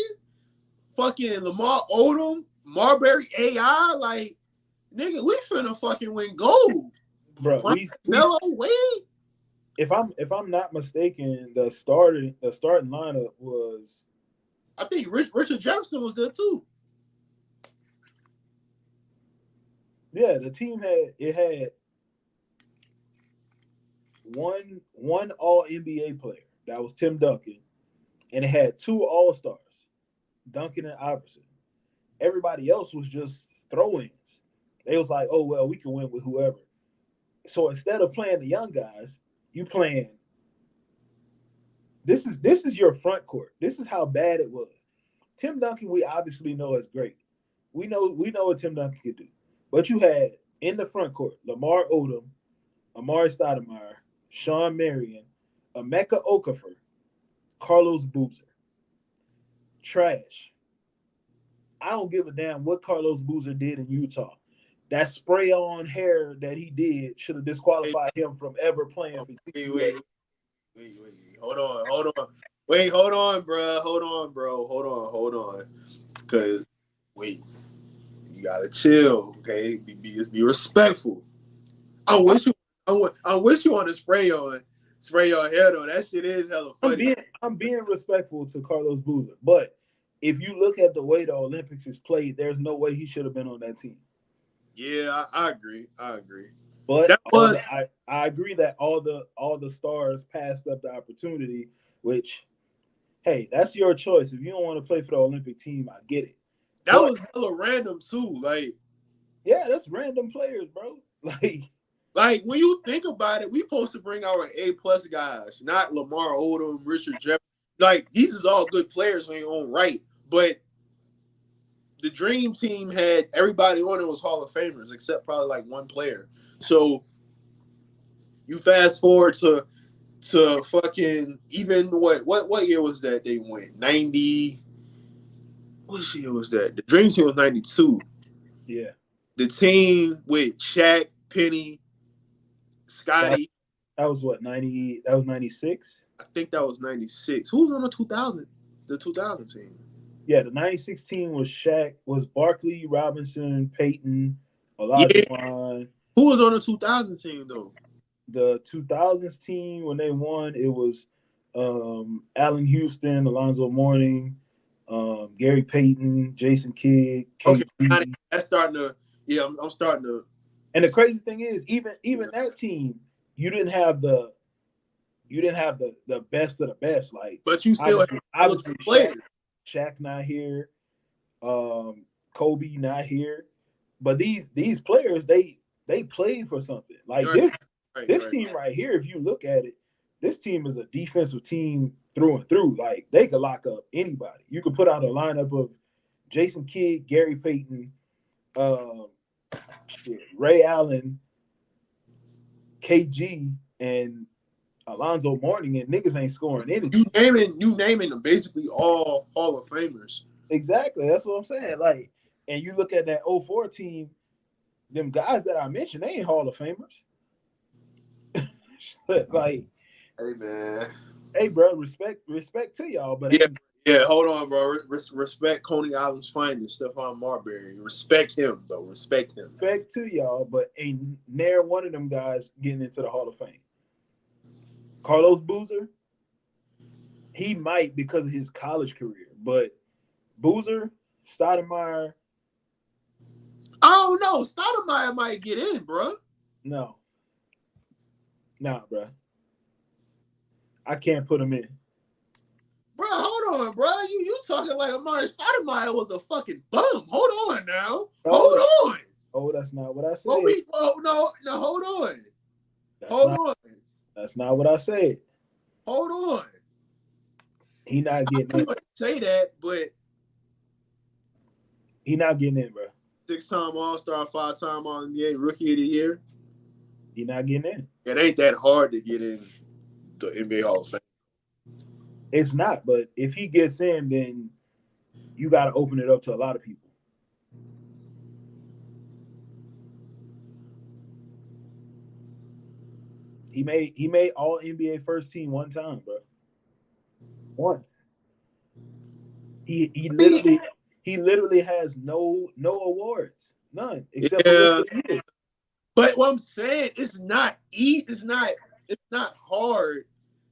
fucking Lamar Odom, Marbury AI. Like, nigga, we finna fucking win gold. Bro, Brian we Melo, Wade. if I'm not mistaken, the starting lineup was I think Richard Jefferson was there too. yeah, the team had one all NBA player. That was Tim Duncan, and it had two all-stars, Duncan and Iverson. Everybody else was just throw-ins. They was like, "Oh well, we can win with whoever." So instead of playing the young guys, you playing this is your front court. This is how bad it was. Tim Duncan, we obviously know is great. We know what Tim Duncan could do. But you had in the front court Lamar Odom, Amari Stoudemire, Sean Marion, Emeka Okafor, Carlos Boozer. Trash. I don't give a damn what Carlos Boozer did in Utah. That spray on hair that he did should have Hey, disqualified him from ever playing for wait, USA. wait, wait. Hold on. Wait, hold on, bro. Hold on, bro. Hold on. Cause wait, you gotta chill, okay? Be respectful. I wish you, I wish you want to spray your hair though. That shit is hella I'm funny. being I'm being respectful to Carlos Boozer, but if you look at the way the Olympics is played, there's no way he should have been on that team. Yeah, I agree. I agree. But That was I agree that all the stars passed up the opportunity, which hey, that's your choice. If you don't want to play for the Olympic team, I get it. that But was hella random too. yeah, that's random players, bro. Like when you think about it, we supposed to bring our A+ guys, not Lamar Odom, Richard Jefferson. Like these is all good players in their own right, but the dream team had everybody on it was Hall of Famers except probably like one player. So you fast forward to fucking even what year was that they went? 90. What year was that? The dream team was 92. yeah, The team with Shaq, Penny, that Scotty. that was what 90. That was 96. I think that was 96. Who was on the 2000? The 2000 team. Yeah, the 96 team was Shaq, was Barkley, Robinson, Peyton, Yeah. Olajuwon. Who was on the 2000 team though? The 2000s team, when they won, it was Allen Houston, Alonzo Mourning, Gary Payton, Jason Kidd, Okay, KG. that's starting to. Yeah, I'm starting to. And the crazy thing is, even that team, you didn't have the the best of the best. Like But you still have obviously players. Shaq not here, Kobe not here, but these players they played for something. Like Right, this right. team right here, if you look at it, this team is a defensive team through and through. Like they could lock up anybody. You could put out a lineup of Jason Kidd, Gary Payton, um, Ray Allen, KG, and Alonzo Mourning, and niggas ain't scoring anything. You naming them basically all Hall of Famers. Exactly. That's what I'm saying. Like, and you look at that '04 team, them guys that I mentioned, they ain't Hall of Famers. Like, Hey man. hey, bro, respect to y'all, but Yeah, ain't yeah. Hold on, bro. Respect Coney Island's finest, Stephon Marbury. Respect him though. Respect him. respect to y'all, but ain't near one of them guys getting into the Hall of Fame. Carlos Boozer, he might because of his college career, but Boozer, Stoudemire, I don't know. Stoudemire might get in, bro. no, nah, bro. I can't put him in. Bro, hold on, bro. You talking like Amari Stoudemire was a fucking bum. Hold on now. No, Hold on. oh, that's not what I What said. we? Oh no. Hold on. That's Hold not on. that's not what I said. Hold on. He not I getting was in. going to say that, but He not getting in, bro. 6-time All-Star, 5-time All-NBA, Rookie of the Year. He not getting in. It ain't that hard to get in the NBA Hall of Fame. It's not, but if he gets in, then you got to open it up to a lot of people. He made All NBA first team one time, bro. Once. He he I mean, literally he literally has no awards, none except for yeah, Rookie of the Year. but what I'm saying, it's not hard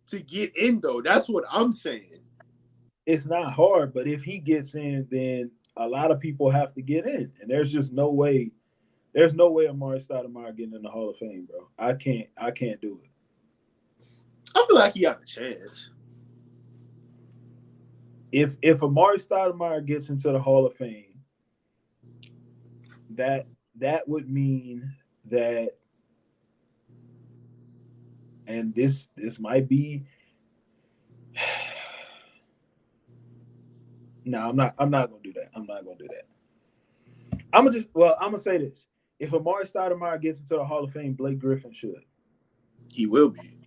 to get in though. That's what I'm saying. It's not hard, but if he gets in, then a lot of people have to get in, and there's just no way. There's no way Amari Stoudemire getting in the Hall of Fame, bro. I can't do it. I feel like he got a chance. If Amari Stoudemire gets into the Hall of Fame, that that would mean that, and this might be. No, I'm not gonna do that. I'm not gonna do that. I'm gonna say this. If Amari Stoudemire gets into the Hall of Fame, Blake Griffin should. He will be.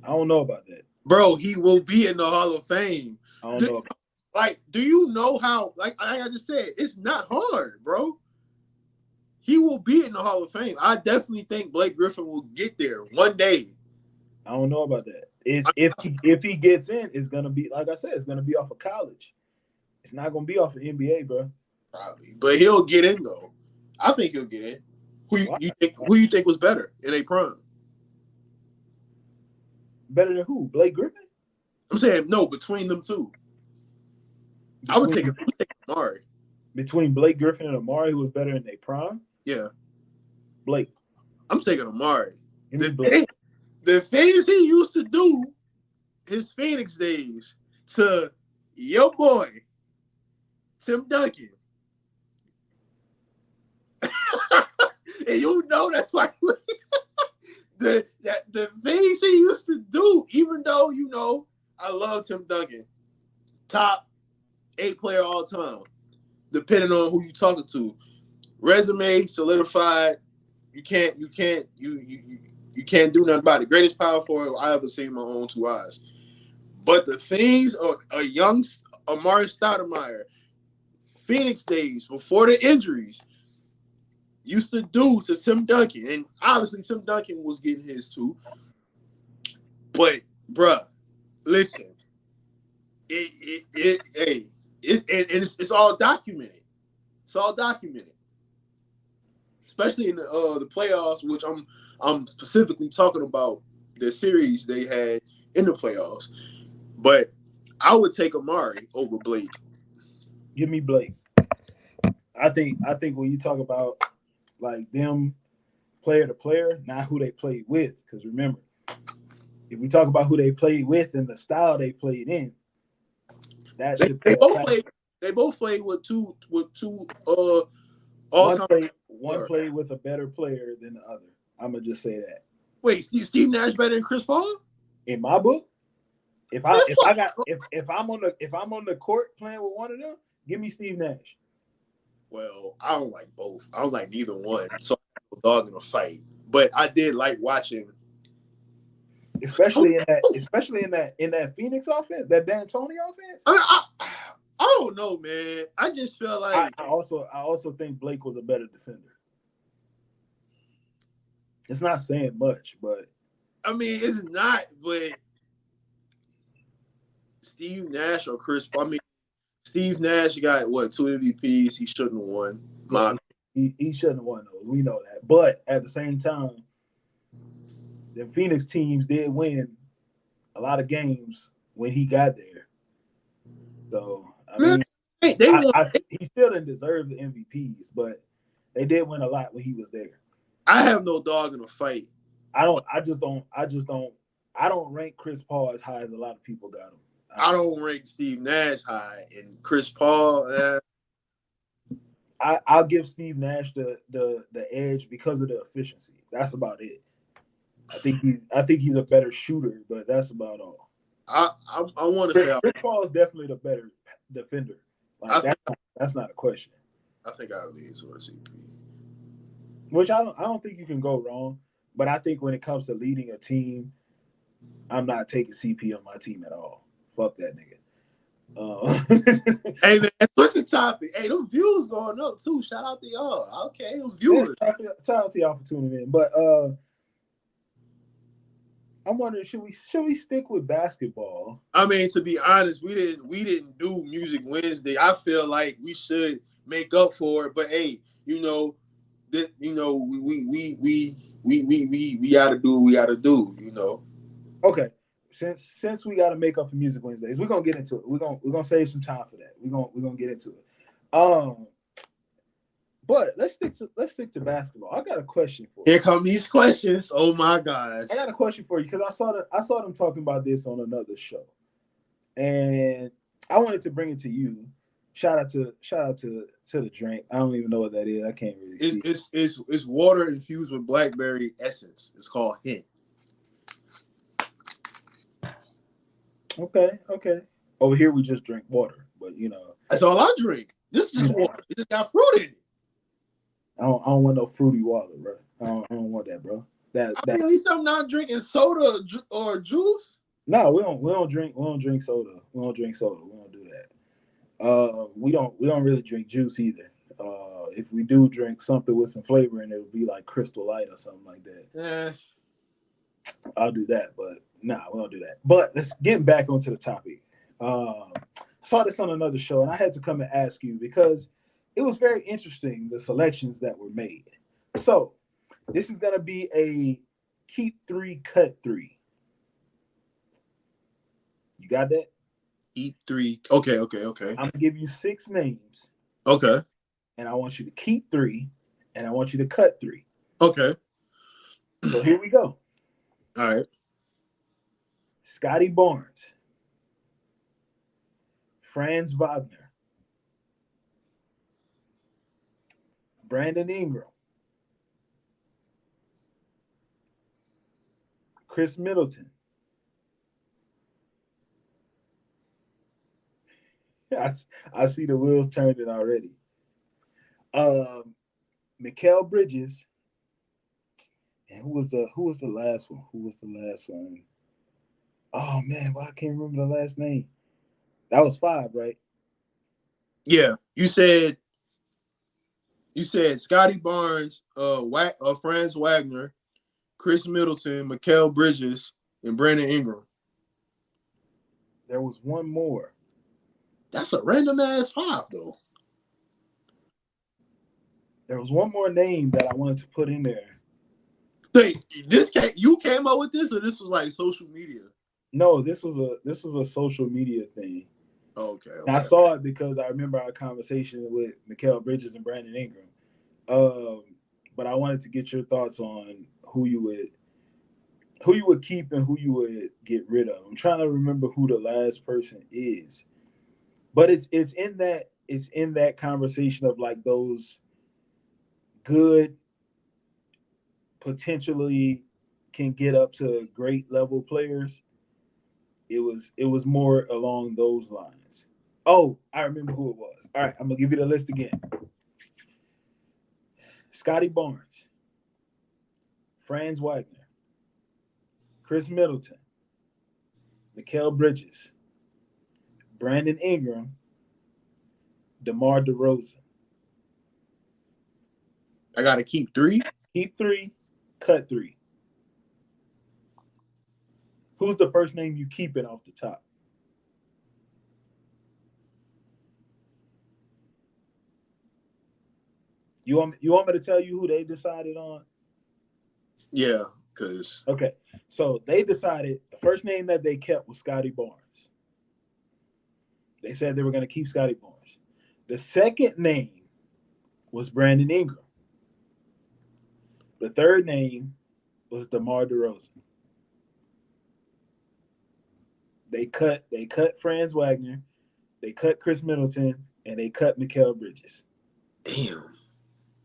I don't know about that. Bro, he will be in the Hall of Fame. I don't know. Do you know how, like I just said, it's not hard, bro. He will be in the Hall of Fame. I definitely think Blake Griffin will get there one day. I don't know about that. If he gets in, it's gonna be like I said. It's gonna be off of college. It's not gonna be off of NBA, bro. Probably. But he'll get in, though. I think he'll get in. Who you think was better in a prime? Better than who? Blake Griffin? I'm saying, no, between them two. I would take Amari. Between Blake Griffin and Amari, who was better in their prime? Yeah. Blake. I'm taking Amari. Give me Blake. The things he used to do his Phoenix days to your boy, Tim Duncan. And you know that's why the things he used to do, even though, I love Tim Duncan. Top 8 player all time, depending on who you talking to. Resume solidified. You can't do nothing about it. Greatest power forward I ever seen in my own 2 eyes. But the things a young Amari Stoudemire, Phoenix days before the injuries, used to do to Tim Duncan, and obviously Tim Duncan was getting his too. But bruh. Listen, hey, it's all documented. It's all documented, especially in the playoffs, which I'm specifically talking about the series they had in the playoffs. But I would take Amari over Blake. Give me Blake. I think when you talk about like them player to player, not who they played with, because remember, if we talk about who they played with and the style they played in, that They, should they play a both factor. played. They both played with two all time. One played with a better player than the other. I'm gonna just say that. Wait, Steve Nash better than Chris Paul? In my book, if Man, I if I fuck. got if I'm on the court playing with one of them, give me Steve Nash. Well, I don't like both. I don't like neither one. So I'm a dog in a fight. But I did like watching. Especially in that Phoenix offense, that D'Antoni offense. I don't know, man. I just feel I, like I also I also think Blake was a better defender. It's not saying much, but I mean it's not, but Steve Nash or Chris Paul. I mean Steve Nash got what 2 MVPs. He shouldn't have won. yeah, My he shouldn't have won those. We know that. But at the same time, the Phoenix teams did win a lot of games when he got there. So I man, mean, they won. he still didn't deserve the MVPs, but they did win a lot when he was there. I have no dog in the fight. I don't. I just don't. I just don't. I don't rank Chris Paul as high as a lot of people got him. I don't rank Steve Nash high and Chris Paul. I'll give Steve Nash the edge because of the efficiency. That's about it. I think he's a better shooter, but that's about all. I want to Chris, say Chris Paul is definitely the better defender. I Like think that's not a question. I think I lean towards CP. Which I don't think you can go wrong. But I think when it comes to leading a team, I'm not taking CP on my team at all. Fuck that nigga. Hey man, what's the topic? Hey, them views going up too. Shout out to y'all. Okay, them Yeah, viewers. shout out to y'all for tuning in. But I'm wondering, should we stick with basketball? I mean, to be honest, we didn't do Music Wednesday. I feel like we should make up for it. But hey, that we gotta do what we gotta do. Okay. Since we got to make up for Music Wednesdays, we're gonna get into it. We're gonna save some time for that. We're gonna get into it. Um, but let's stick to basketball. I got a question for you. Here come these questions. Oh my gosh. I got a question for you because I saw them talking about this on another show, and I wanted to bring it to you. Shout out to the drink. I don't even know what that is. I can't really It's see. it's it's it's water infused with blackberry essence. It's called Hint. Okay, okay. Over here we just drink water, but That's all I drink. This is you just know, water. It just got fruit in it. I don't want no fruity water, bro. I don't want that, bro. That I that mean, at least I'm not drinking soda or juice. No, we don't drink soda. We don't drink soda. We don't do that. We don't really drink juice either. If we do drink something with some flavor and it would be like Crystal Light or something like that. Eh. I'll do that, but nah, we don't do that. But let's get back onto the topic. I saw this on another show, and I had to come and ask you because it was very interesting the selections that were made. So this is gonna be a keep three, cut three. You got that? Eat three. Okay. I'm gonna give you six names, Okay. and I want you to keep three, and I want you to cut three. Okay. So here we go. All right. Scotty Barnes, Franz Wagner, Brandon Ingram, Chris Middleton. I, I see the wheels turning already. Um, Mikael Bridges, and who was the last one? Who was the last one? Oh man, why I can't remember the last name. That was five, right? Yeah. You said Scotty Barnes, Franz Wagner, Chris Middleton, Mikael Bridges, and Brandon Ingram. There was one more. That's a random ass five though. There was one more name that I wanted to put in there. Wait, you came up with this, or this was like social media? No, this was a social media thing. Okay, And I okay. saw it because I remember our conversation with Mikael Bridges and Brandon Ingram. Um, but I wanted to get your thoughts on who you would keep and who you would get rid of. I'm trying to remember who the last person is, but it's in that conversation of like those good potentially can get up to great level players. It was more along those lines. Oh, I remember who it was. All right, I'm gonna give you the list again. Scotty Barnes, Franz Wagner, Chris Middleton, Mikael Bridges, Brandon Ingram, DeMar DeRozan. I gotta keep three. Keep three, cut three. Who's the first name you keep it off the top? You want me to tell you who they decided on? Yeah, because Okay, so they decided the first name that they kept was Scotty Barnes. They said they were going to keep Scotty Barnes. The second name was Brandon Ingram. The third name was DeMar DeRozan. They cut Franz Wagner, they cut Chris Middleton, and they cut Mikael Bridges. damn.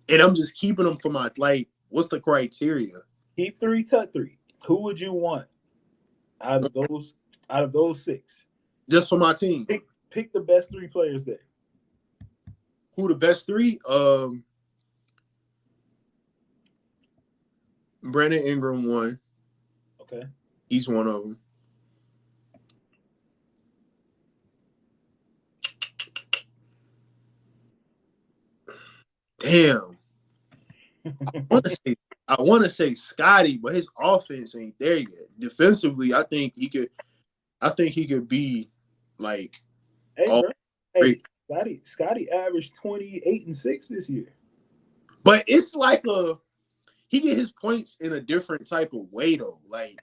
And I'm just keeping them for my like. What's the criteria? Keep three, cut three. Who would you want out of those out of those six? Just for my team. Pick the best three players there. Who the best three? Brandon Ingram one. Okay. He's one of them. Damn. I want to say Scotty, but his offense ain't there yet. Defensively, I think he could. I think he could be like Hey, all bro. Hey, great. Scotty averaged 28 and 6 this year. But it's like he get his points in a different type of way though. Like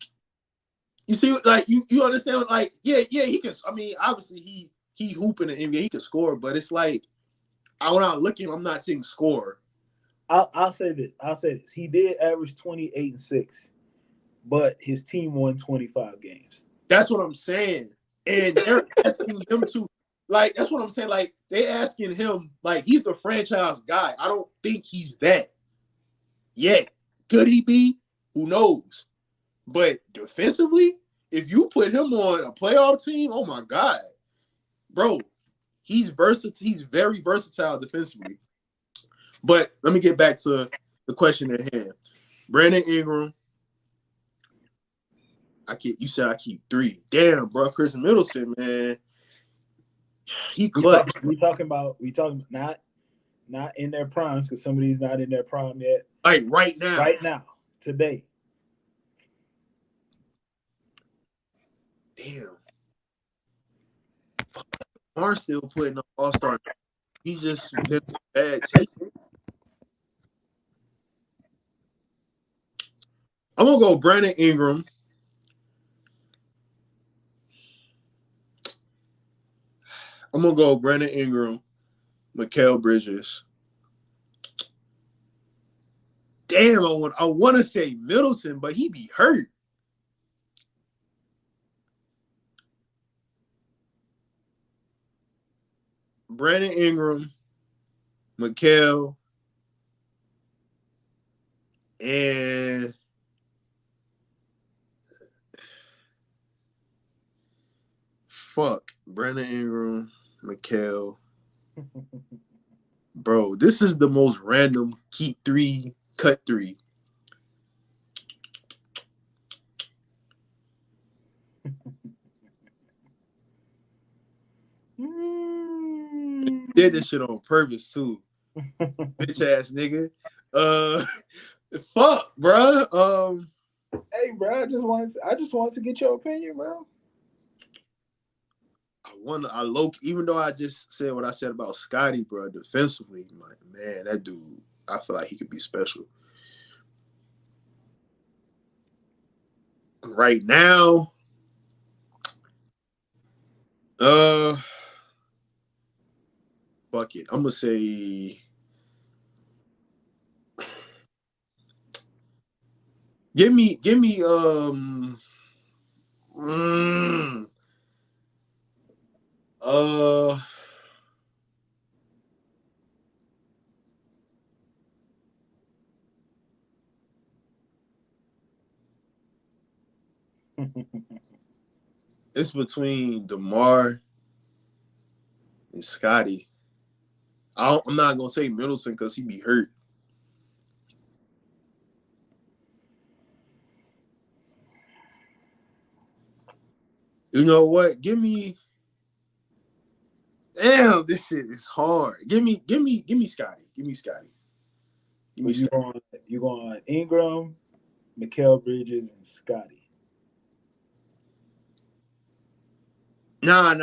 you see, like you understand? Like yeah, he can. I mean, obviously he hooping in the NBA, he can score, but it's like when I look at him, I'm not seeing score. I'll say this. I'll say this. He did average 28 and 6, but his team won 25 games. That's what I'm saying. And they're asking him to, like, that's what I'm saying. Like, they asking him, like, he's the franchise guy. I don't think he's that yet. Could he be? Who knows? But defensively, if you put him on a playoff team, oh my God, bro, he's versatile. He's very versatile defensively. But let me get back to the question at hand. Brandon Ingram, you said I keep three. Damn, bro, Chris Middleton, man. He clutch. We talking not in their primes because some of these not in their prime yet. Like right now. Right now, today. Damn. Are still putting up all-star. He just been bad take. I'm gonna go Brandon Ingram. I'm gonna go Brandon Ingram, Mikael Bridges. Damn, I want to say Middleton, but he be hurt. Brandon Ingram, Mikael, and Brandon Ingram, Mikael. Bro, this is the most random keep three, cut three. Did this shit on purpose too, bitch ass nigga. Uh, fuck, bro. Hey, bro, I just wanted to get your opinion, bro. even though I just said what I said about Scotty, bro, defensively, man, that dude, I feel like he could be special. Right now, fuck it. I'm gonna say, give me, mm, uh, it's between DeMar and Scotty. I'm not gonna say Middleton because he be hurt. You know what? Give me. Damn, this shit is hard. Give me Scotty. Give me Scotty. Give So me Scotty. you going Ingram, Mikal Bridges, and Scotty. Nah.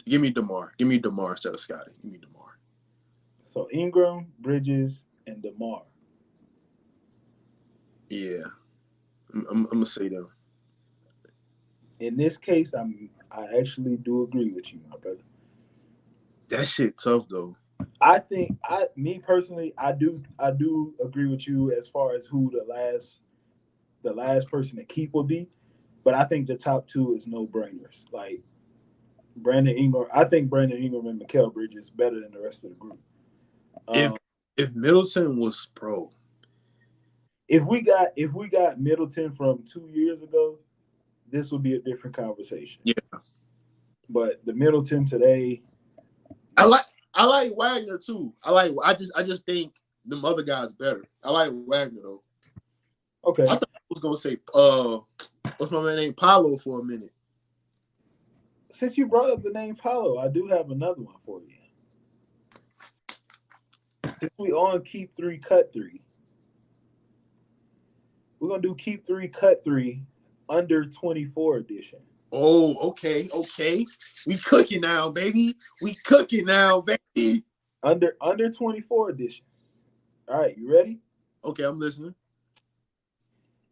Give me DeMar. Give me DeMar instead of Scotty. Give me DeMar. So Ingram, Bridges, and DeMar. Yeah, I'm gonna say them. In this case, I actually do agree with you, my brother. That shit tough though. I think me personally, I do agree with you as far as who the last person to keep will be, but I think the top two is no brainers. Like Brandon Ingram, I think Brandon Ingram and Mikal Bridges better than the rest of the group. If Um, if Middleton was pro, if we got Middleton from 2 years ago, this would be a different conversation. yeah, But the Middleton today, I like Wagner too. I just think them other guys better. I like Wagner though. I okay. thought I was gonna say what's my man name Paulo for a minute. Since you brought up the name Paulo, I do have another one for you. Since we on keep three, cut three, we're gonna do keep three, cut three, under 24 edition. Oh, okay. We cooking now, baby. We cooking now, baby. Under 24 edition. All right, you ready? Okay, I'm listening.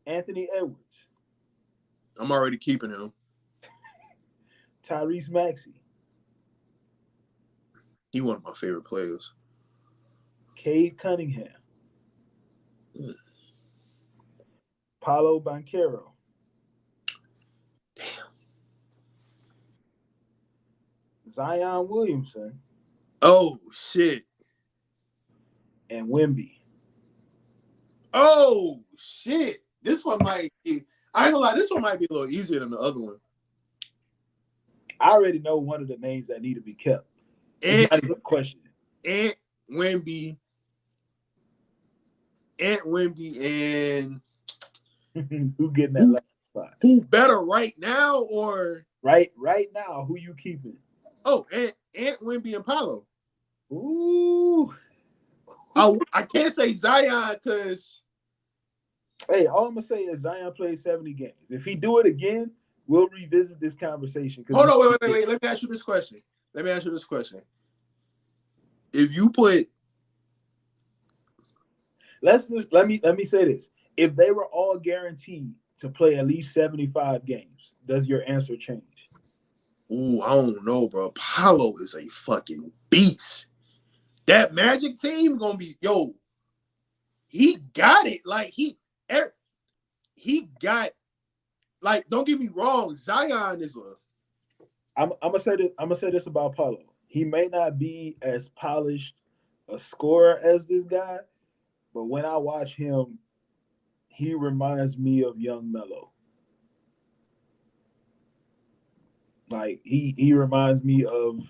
Anthony Edwards, I'm already keeping him. Tyrese Maxey, He one of my favorite players. Cade Cunningham, Mm. Paolo Banchero, Damn. Zion Williamson, Oh shit. and Wemby. Oh shit. This one might be, I ain't gonna lie, this one might be a little easier than the other one. I already know one of the names that need to be kept. It's Ant not even a question. Ant Wemby. Ant Wemby and Who getting that who last spot? who better right now or Right now, who you keeping? Ant Wemby and Paolo. Ooh. I can't say Zion because Hey, all I'm gonna say is Zion played 70 games. If he do it again, we'll revisit this conversation. hold on, wait. Let me ask you this question. If you put Let me say this. If they were all guaranteed to play at least 75 games, does your answer change? ooh, I don't know, bro. Paolo is a fucking beast. That Magic team gonna be he got it. Like he got like don't get me wrong, Zion is a I'm gonna say this. I'm gonna say this about Paulo. He may not be as polished a scorer as this guy, but when I watch him, he reminds me of young Melo. Like he reminds me of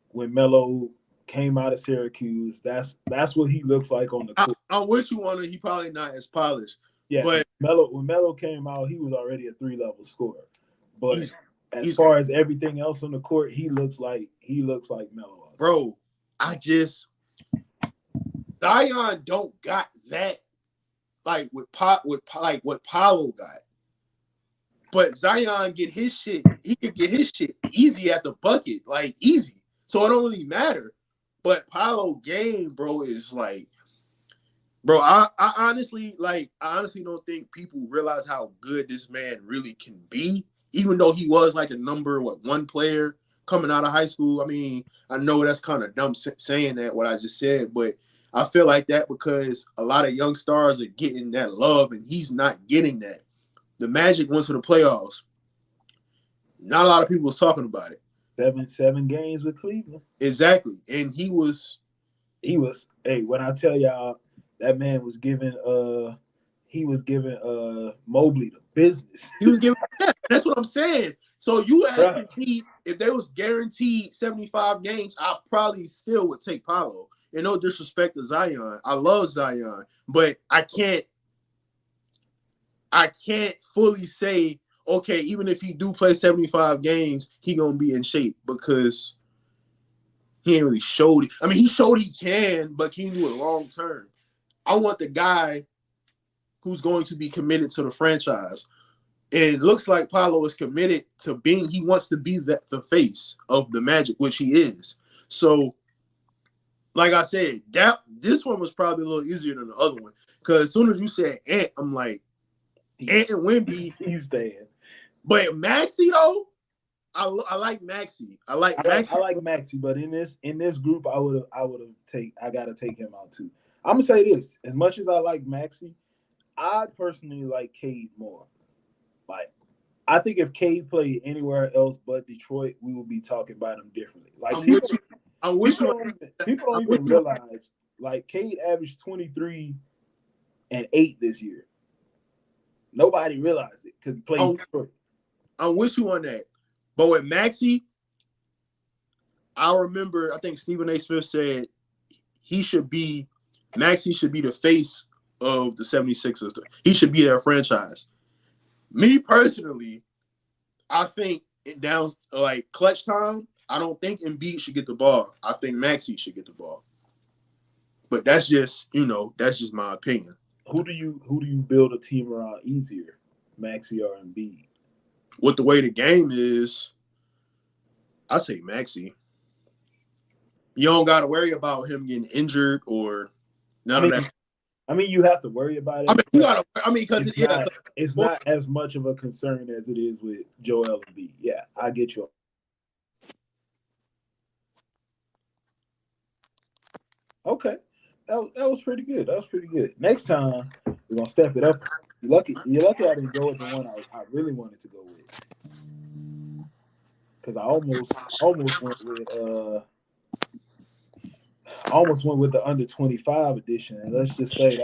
when Melo came out of Syracuse. That's what he looks like on the court. I'm with you on it. He probably not as polished, Yeah, but when Melo came out, he was already a 3-level scorer. But as he's far as everything else on the court, he looks like Melo. bro. Zion don't got that like what Paolo got. But Zion get his shit. He could get his shit easy at the bucket, like easy. So it don't really matter. But Paolo game, bro, is like, bro. I honestly don't think people realize how good this man really can be. Even though he was like a number one player coming out of high school. I mean, I know that's kind of dumb saying that what I just said, but I feel like that because a lot of young stars are getting that love and he's not getting that. The Magic went to the playoffs. Not a lot of people was talking about it. Seven games with Cleveland. Exactly. And Hey, when I tell y'all that man was giving Mobley the business. he was giving that's what I'm saying. So you Bruh. asking me if they was guaranteed 75 games, I probably still would take Paolo. And no disrespect to Zion. I love Zion, but I can't fully say, okay, even if he do play 75 games, he gonna be in shape because he ain't really showed it. I mean, he showed he can, but can he do it long term? I want the guy who's going to be committed to the franchise. And it looks like Paolo is committed to he wants to be the face of the Magic, which he is. So, like I said, this one was probably a little easier than the other one. Because as soon as you said Ant, I'm like, Ant and Wemby. He's staying. But Maxey, though, I like Maxey. I like Maxey. I like Maxi, but in this group, I gotta take him out too. I'm gonna say this: as much as I like Maxi, I personally like Cade more. Like, I think if Cade played anywhere else but Detroit, we would be talking about him differently. Like I'm with you. I'm with you. People don't even realize like Cade averaged 23 and 8 this year. Nobody realized it because he played Detroit. I'm with you on that. But with Maxey, I remember I think Stephen A. Smith said Maxey should be the face of the 76ers. He should be their franchise. Me personally, I think down like clutch time, I don't think Embiid should get the ball. I think Maxey should get the ball. But that's just my opinion. Who do you build a team around easier, Maxey or Embiid? With the way the game is, I say Maxey. You don't got to worry about him getting injured or none of that. I mean, you have to worry about it. I mean, you got to. I mean, because it's not as much of a concern as it is with Joel Embiid. Yeah, I get you. Okay, that was pretty good. That was pretty good. Next time we're gonna step it up. You're lucky I didn't go with the one I really wanted to go with, because I almost went with the under 25 edition, and let's just say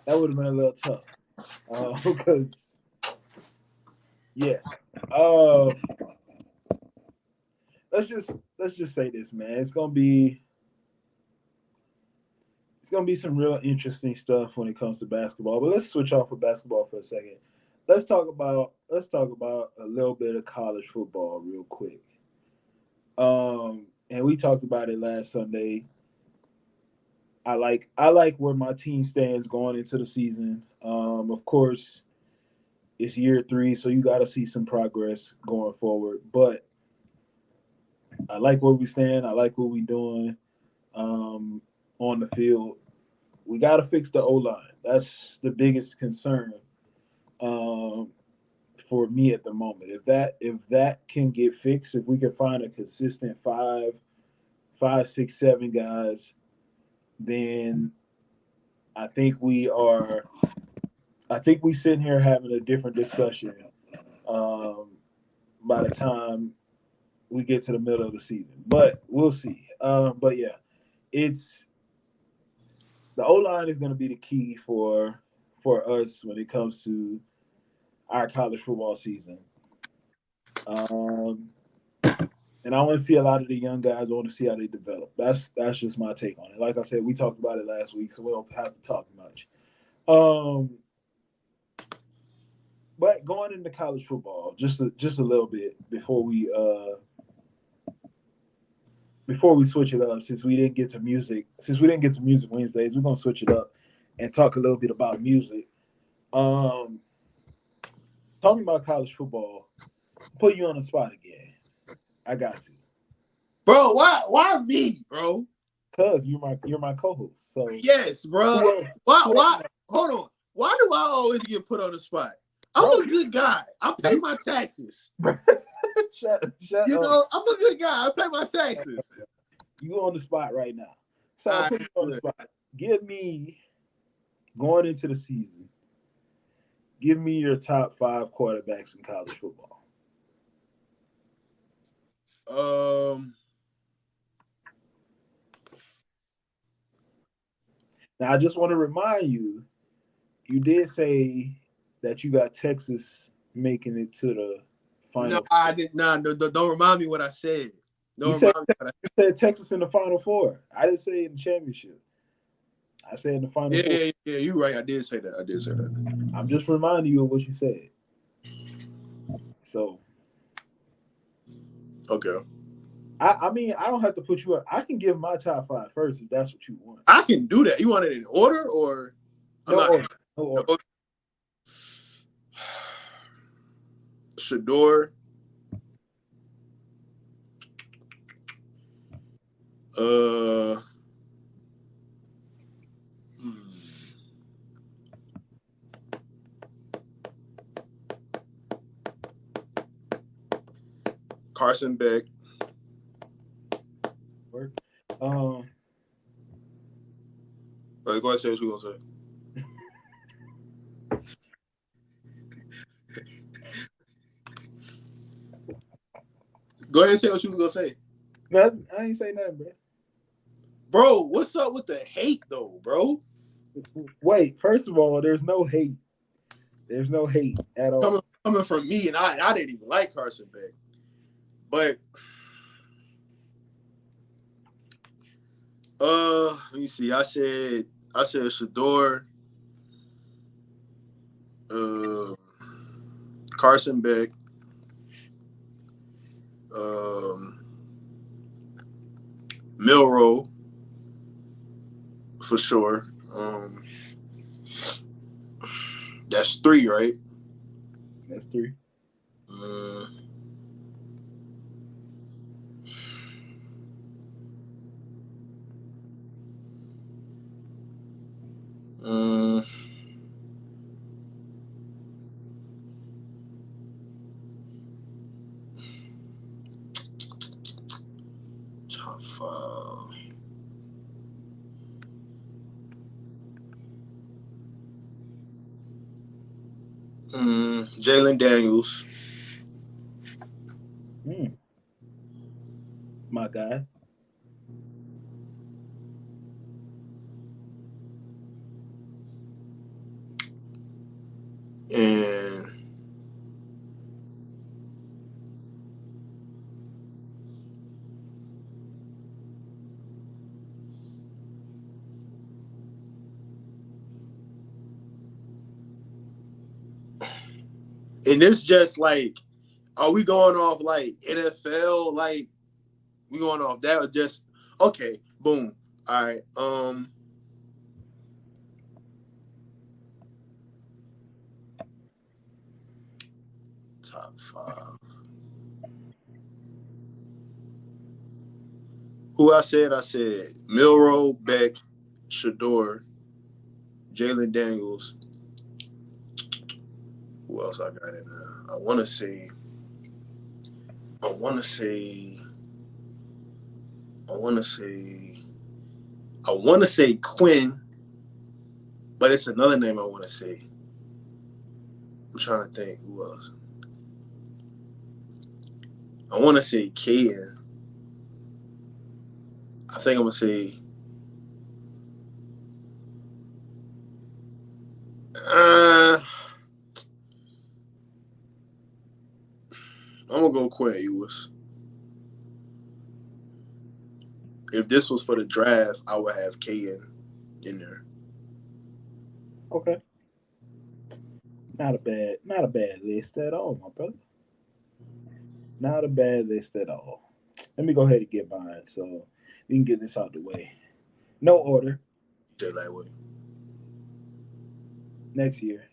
that would have been a little tough because yeah. Let's just say this, man. It's gonna be some real interesting stuff when it comes to basketball. But let's switch off of basketball for a second. Let's talk about a little bit of college football real quick. And we talked about it last Sunday. I like where my team stands going into the season. Of course, it's year 3, so you got to see some progress going forward. But I like where we stand. I like what we're doing on the field. We got to fix the O line. That's the biggest concern for me at the moment. If that can get fixed, if we can find a consistent five, 6, 7 guys, then I think we sitting here having a different discussion by the time we get to the middle of the season. But we'll see. But yeah, it's the O line is going to be the key for us when it comes to our college football season. And I want to see a lot of the young guys. I want to see how they develop. That's just my take on it. Like I said, we talked about it last week, so we don't have to talk much. But going into college football, just a little bit before we switch it up, since we didn't get to music Wednesdays, we're gonna switch it up and talk a little bit about music. Um, talking about college football, put you on the spot again. I got to, Bro, why me, bro? cause you're my co-host. So Yes, bro. who else? Why Who else? why hold on. Why do I always get put on the spot? I'm Bro, a good guy. I pay my taxes. shut You up. know, I'm a good guy. I pay my taxes. You on the spot right now. So All I'll right, put you on the good. spot. Give me going into the season. Give me your top five quarterbacks in college football. Um Now I just want to remind you, you did say that you got Texas making it to the no, final. I did not. No, don't remind me what I said. You Don't said remind me what I you said Texas in the final four. I didn't say in the championship. I said in the final Yeah, four. yeah, yeah, you're right. I did say that. I did say that. I'm just reminding you of what you said. So Okay. I mean I don't have to put you up. I can give my top five first if that's what you want. I can do that. You want it in order or I'm No not order. No no, order. Shador, uh hmm, Carson Beck. Work. Um Go ahead and say what you gonna say. Go ahead and say what you was gonna say. nothing. I ain't say nothing, Bro, what's up with the hate though, bro? bro. Wait, first of all, there's no hate. There's no hate at all. Coming from me and I didn't even like Carson Beck. But let me see. I said Shador, uh Carson Beck, um Milrow for sure. That's three, right? That's three. Uh, uh, top five. Jalen Daniels. Mm, my guy. And it's just like, are we going off like NFL? Like we going off that or just okay? Boom. All right. Top five. Who I said? I said Milrow, Beck, Shador, Jalen Daniels. Who else I got in there? I want to say. I want to say. I want to say. I want to say Quinn, but it's another name I want to say. I'm trying to think who else. I want to say Caden. I think I'm gonna say. Uh, I'm gonna go Quinn Ewers. If this was for the draft, I would have Caden in there. Okay. Not a bad list at all, my brother. Not a bad list at all. Let me go ahead and get mine so we can get this out the way. No order. J Lightweight. Next year.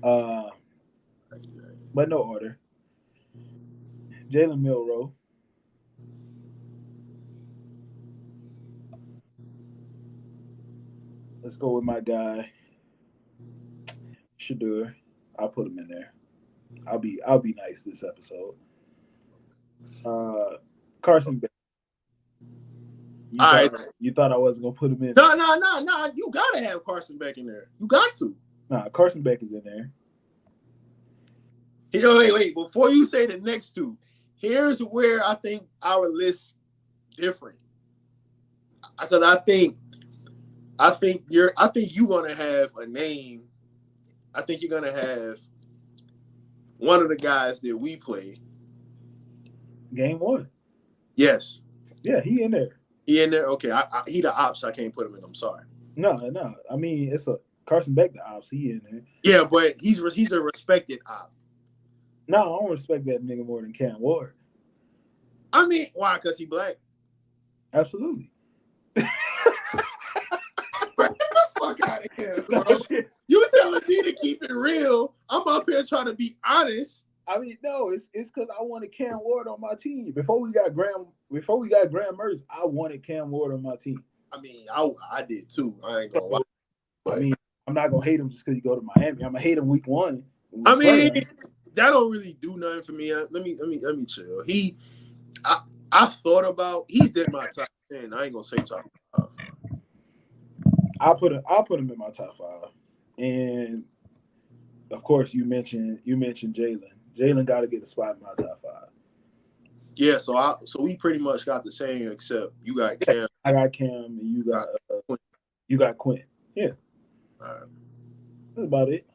Uh, but no order. Jalen Milroe. Let's go with my guy, Shadur. I'll put him in there. I'll be nice this episode. Uh, Carson Beck. You All thought right. you thought I wasn't gonna put him in there. No. You gotta have Carson back in there. You got to. Nah, Carson Beck is in there. Wait. Before you say the next two, here's where I think our list different. Because I think you're gonna have a name. I think you're gonna have one of the guys that we play. Game one. Yes. Yeah, he in there. He in there? Okay. He the ops. I can't put him in. I'm sorry. No. I mean, it's a Carson Beck the ops. He in there. Yeah, but he's a respected op. No, I don't respect that nigga more than Cam Ward. I mean, why? Because he black? Absolutely. Get the fuck out of here, bro. You telling me to keep it real. I'm up here trying to be honest. I mean, no, it's because I wanted Cam Ward on my team. Before we got Graham Mertz, I wanted Cam Ward on my team. I mean, I did too. I ain't gonna lie. But, I mean, I'm not gonna hate him just because you go to Miami. I'm gonna hate him week one. I mean, that don't really do nothing for me. Let me chill. I thought about he's in my top 10. I ain't gonna say top 5. I'll put him in my top 5. And of course you mentioned Jalen. Jalen got to get a spot in my top 5. Yeah, so we pretty much got the same except you got Cam. I got Cam and you got Quinn. Yeah. All right. That's about it.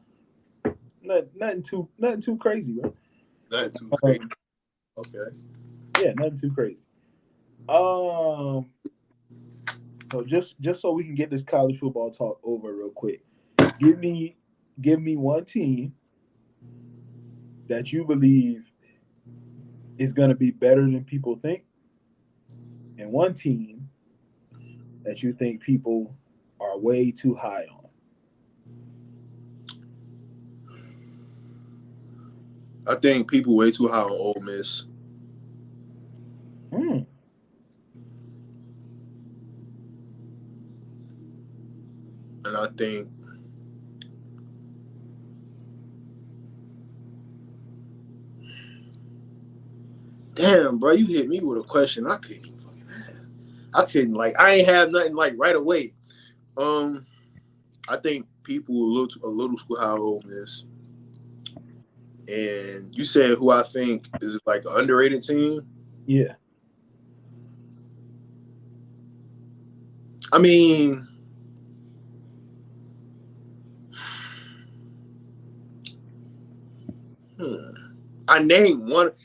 Nothing too crazy, bro. Nothing too crazy. Okay. Yeah, nothing too crazy. So just so we can get this college football talk over real quick, give me one team that you believe is going to be better than people think, and one team that you think people are way too high on. I think people way too high on Ole Miss. And I think damn, bro, you hit me with a question I couldn't even fucking have. I ain't have nothing like right away. I think people a little too high on Ole Miss. And you said who I think is like an underrated team? Yeah. I mean, I named one of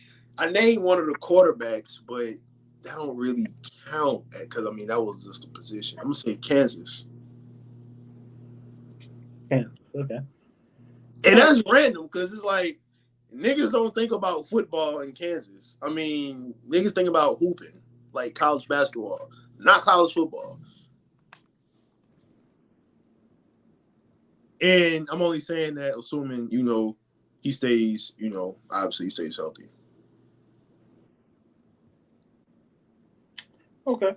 the quarterbacks, but that don't really count because I mean that was just a position. I'm gonna say Kansas. Kansas, okay. And that's random because it's like niggas don't think about football in Kansas. I mean, niggas think about hooping, like college basketball, not college football. And I'm only saying that assuming, he stays, obviously he stays healthy. Okay.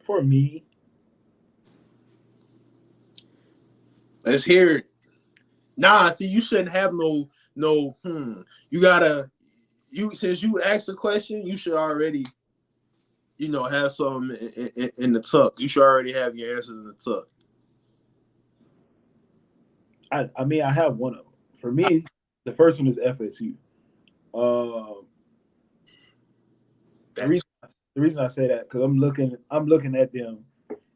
For me, let's hear it. Nah, see, you shouldn't have no. Since you asked the question, you should already, have something in the tuck. You should already have your answers in the tuck. I mean, I have one of them. For me, the first one is FSU. The reason I say that because I'm looking at them,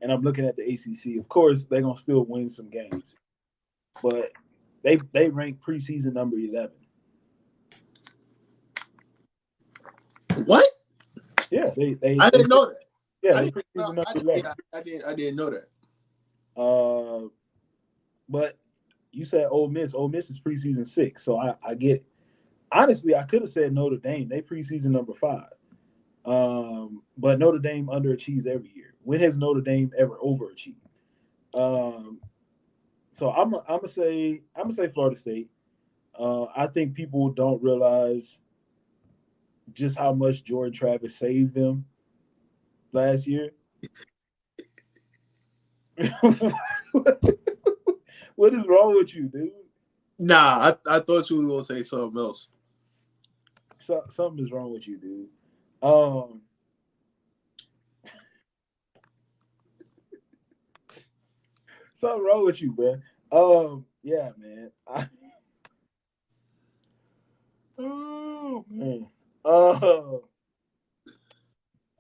and I'm looking at the ACC. Of course, they're gonna still win some games, but they rank preseason number 11. What? Yeah, they I didn't know that. Yeah, I didn't know that. But you said Ole Miss. Ole Miss is preseason 6, so I get it. Honestly, I could have said Notre Dame. They preseason number 5. But Notre Dame underachieves every year. When has Notre Dame ever overachieved? Um, so I'm gonna say Florida State. I think people don't realize just how much Jordan Travis saved them last year. What is wrong with you, dude? Nah, I thought you were gonna say something else. Something is wrong with you, dude. Um, Something wrong with you, man. Yeah, man. Oh man. Uh,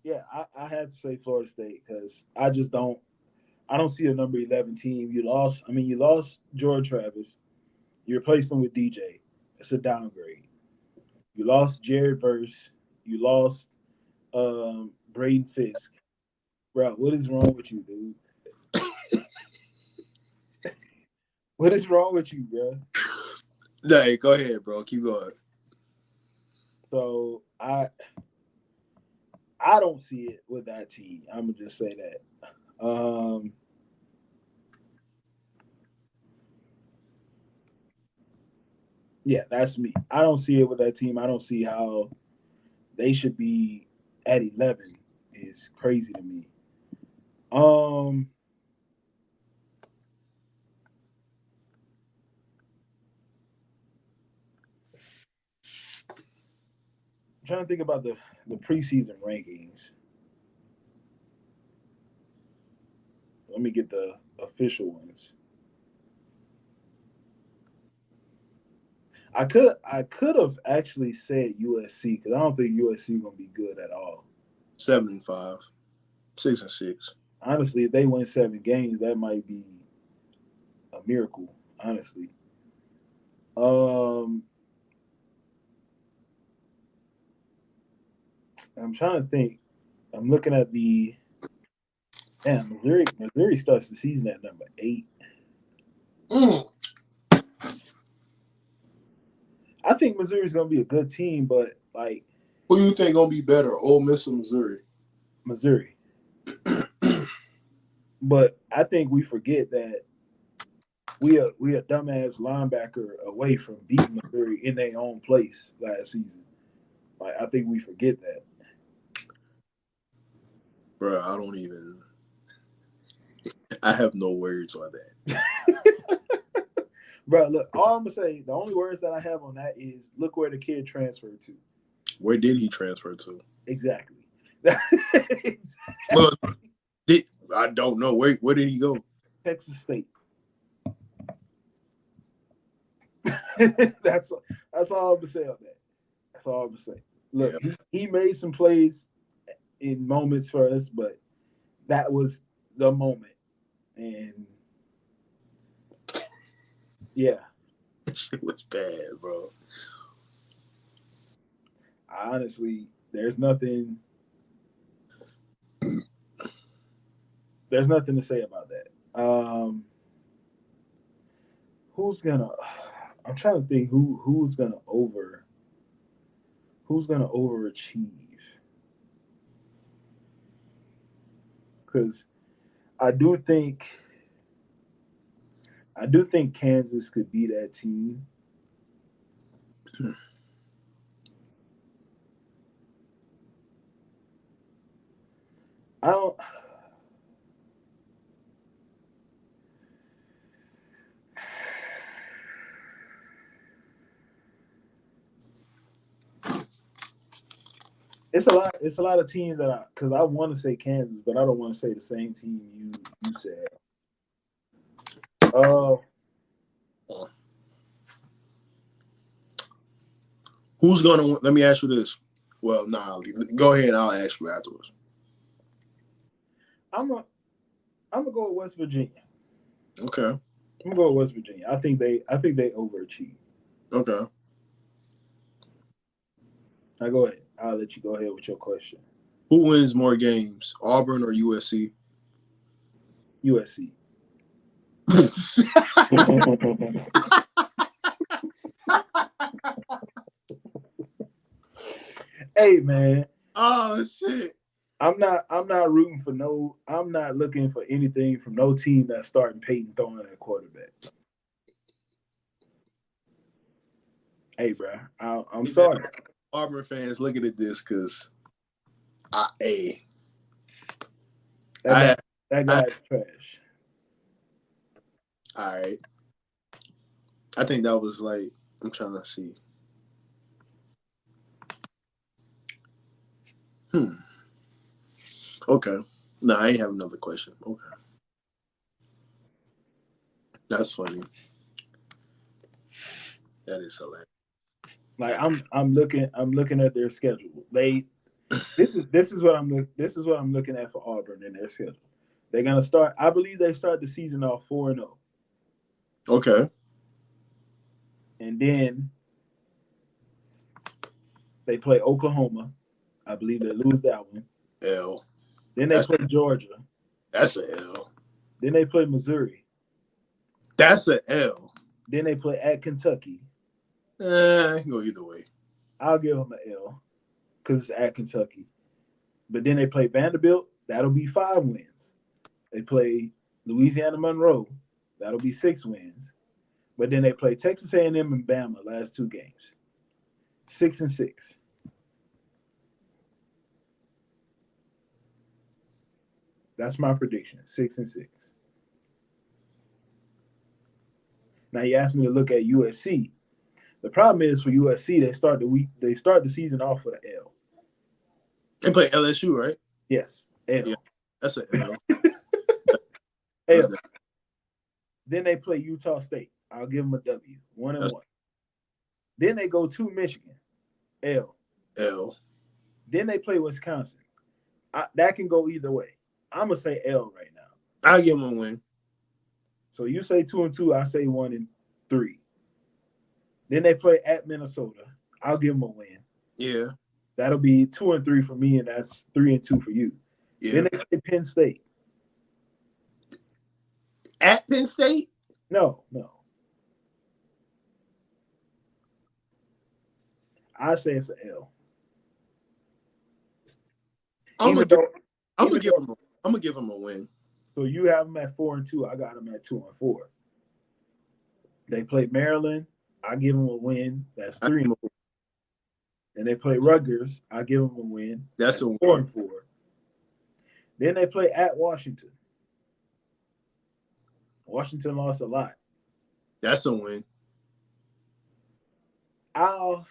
yeah, I had to say Florida State because I just don't. I don't see a number 11 team. You lost. I mean, you lost George Travis. You replaced him with DJ. It's a downgrade. You lost Jared Verse. You lost Braden Fisk. Bro, what is wrong with you, dude? What is wrong with you, bro? Hey, go ahead, bro. Keep going. So I don't see it with that team. I'm gonna just say that. Yeah, that's me. I don't see it with that team. I don't see how they should be at 11. Is crazy to me. Um, I'm trying to think about the preseason rankings. Let me get the official ones. I could have actually said USC because I don't think USC gonna be good at all. 7-5, 6-6. Honestly, if they win 7 games, that might be a miracle. Honestly, um, I'm trying to think. I'm looking at the damn Missouri. Missouri starts the season at number 8. Mm. I think Missouri's gonna be a good team, but like Who you think gonna be better, Ole Miss or Missouri? Missouri. But I think we forget that we a dumbass linebacker away from beating Missouri in their own place last season. Like I think we forget that. Bro, I don't even. I have no words on that. Bro, look, all I'm gonna say, the only words that I have on that is look where the kid transferred to. Where did he transfer to? Exactly. Look, I don't know. Where did he go? Texas State. that's that's all I'm gonna say on that. That's all I'm gonna say. Look, Yeah, he made some plays in moments for us, but that was the moment. And yeah, shit was bad, bro. honestly, there's nothing to say about that. Who's gonna I'm trying to think who's gonna overachieve. Because I do think I do think Kansas could be that team. I don't it's a lot of teams that I because I want to say Kansas, but I don't want to say the same team you said. Uh Who's gonna? Let me ask you this. Well, nah. Go ahead. I'll ask you afterwards. I'm a I'm gonna go with West Virginia. Okay. I'm gonna go with West Virginia. I think they overachieve. Okay. Now go ahead. I'll let you go ahead with your question. Who wins more games, Auburn or USC? USC. Hey man, Oh shit. I'm not rooting for no. I'm not looking for anything from no team that's starting Peyton throwing at quarterback. Hey, bro, I'm Get that sorry. Auburn fans looking at this because I a That guy, I that I guy is trash. all right. I think that was like I'm trying to see. Hmm. Okay. No, I ain't have another question. Okay. That's funny. That is hilarious. Like That- I'm looking at their schedule. This is what I'm looking at for Auburn in their schedule. They're gonna start. I believe they start the season off 4-0, Okay. and then they play Oklahoma. I believe they lose that one. L. Then they That's play Georgia. that's a L. Then they play Missouri. That's a L. Then they play at Kentucky. I can go either way. I'll give them an L because it's at Kentucky. But then they play Vanderbilt. That'll be 5 wins. They play Louisiana Monroe. That'll be 6 wins. But then they play Texas A&M and Bama last 2 games. 6-6. That's my prediction. 6-6. Now you asked me to look at USC. The problem is for USC, they start the season off with an L. They play LSU, right? Yes, Yeah. L. That's a L. L. That's, Then they play Utah State. I'll give them a W. One and that's one. Then they go to Michigan. L. L. Then they play Wisconsin. That can go either way. I'm gonna say L right now. I'll give them a win. So you say 2-2. I say 1-3. Then they play at Minnesota. I'll give them a win. Yeah. That'll be 2-3 for me, and that's 3-2 for you. Yeah. Then they play Penn State. At Penn State? No, no. I say it's an L. I'm gonna Even give though, I'm gonna even give though, them I'm gonna give them a win. so you have them at 4-2. I got them at 2-4. They play Maryland. I give them a win. That's I three. give 'em a- And they play Rutgers. I give them a win. That's That's a four win. and four. Then they play at Washington. Washington lost a lot. That's a win. I'll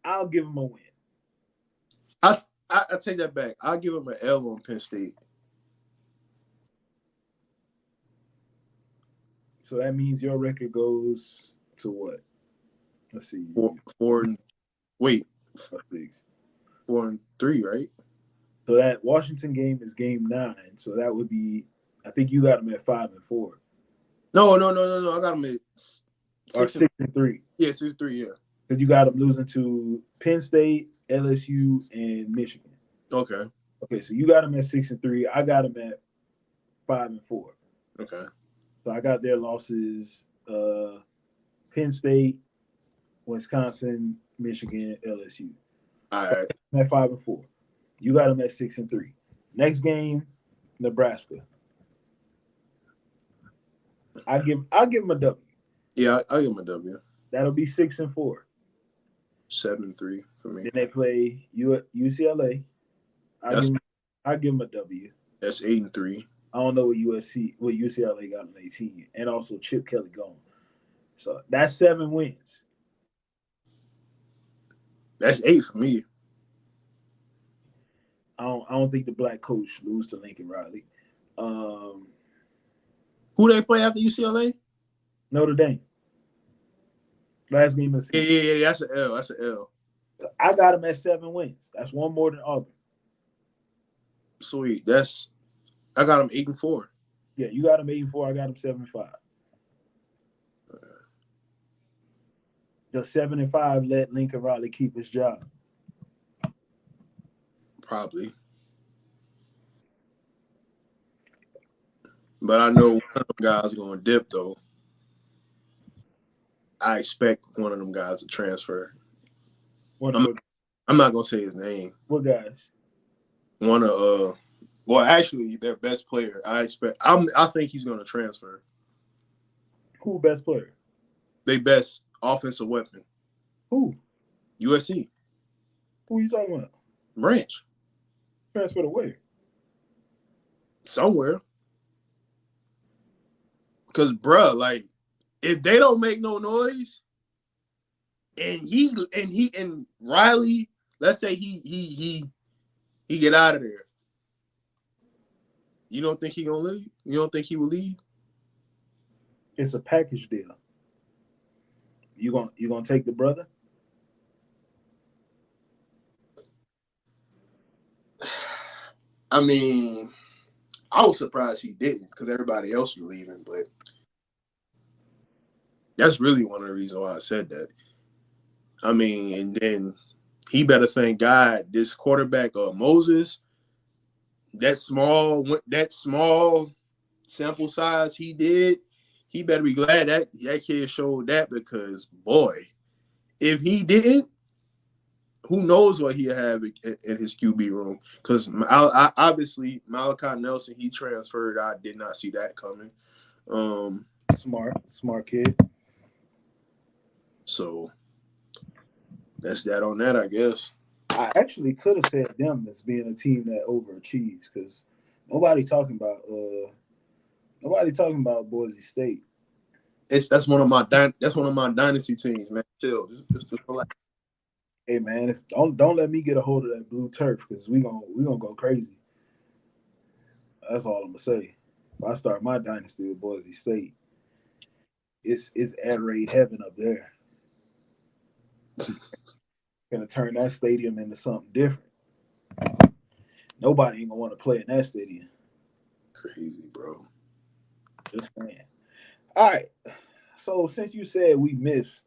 I'll give them a win. I take that back. I'll give them an L on Penn State. So that means your record goes to what? Let's see. Four and wait, Six. 4-3, right? So that Washington game is game 9. So that would be, I think you got them at 5-4 No. I got them at or 6-3 6-3. Yeah. because you got them losing to Penn State, LSU, and Michigan. Okay. Okay, so you got them at 6-3. I got them at 5-4. Okay. So I got their losses: Penn State, Wisconsin, Michigan, LSU. All right. I'm at 5-4. You got them at 6-3. Next game, Nebraska. I'll give them a W. Yeah, I'll give them a W. That'll be 6-4. 7-3 for me. Then they play UCLA. I give them a W. That's 8-3. I don't know what UCLA got on 18, and also Chip Kelly gone. So that's 7 wins. That's 8 for me. I don't think the black coach lose to Lincoln Riley. Who they play after UCLA? Notre Dame. Last game of the season. Yeah. That's an L. That's an L. I got them at 7 wins. That's one more than Auburn. Sweet. I got them 8-4. Yeah, you got them 8-4. I got them 7-5. The 7-5 let Lincoln Riley keep his job. Probably. But I know one of them guys going to dip, though. I expect one of them guys to transfer. What I'm what I'm not gonna say his name. what guys? One of well, actually, their best player. I think he's gonna transfer. Who best player? They best offensive weapon. Who? USC Who you talking about? Branch Transfer to where? somewhere. Cause bruh, like if they don't make no noise, and Riley, let's say he get out of there. You don't think he gonna leave? You don't think he will leave? It's a package deal. You gonna take the brother? I mean, I was surprised he didn't because everybody else was leaving, but that's really one of the reasons why I said that. I mean, and then he better thank God this quarterback Moses, that small sample size he did, he better be glad that kid showed that because boy, if he didn't, who knows what he'll have in his QB room? Because obviously Malachi Nelson he transferred. I did not see that coming. Um, Smart kid. so that's that on that, I guess. I actually could have said them as being a team that overachieves because nobody talking about nobody talking about Boise State. That's one of my dynasty teams, man. Chill, just relax. Hey man, if don't let me get a hold of that blue turf because we gonna go crazy. That's all I'm gonna say. If I start my dynasty with Boise State, it's air raid heaven up there. Gonna turn that stadium into something different. Nobody ain't gonna want to play in that stadium. Crazy, bro. Just saying. All right. So since you said we missed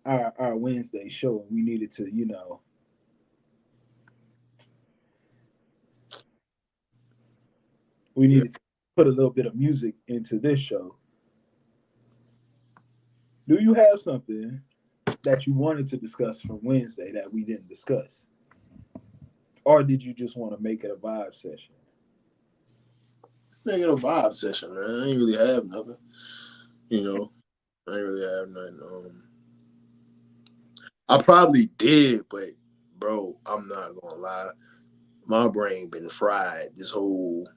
our Wednesday show and we needed to, we Yeah. needed to put a little bit of music into this show. Do you have something that you wanted to discuss from Wednesday that we didn't discuss? Or did you just want to make it a vibe session? Make it a vibe session, man. I ain't really have nothing. You know, I ain't really have nothing. I probably did, but bro, I'm not gonna lie. My brain been fried this whole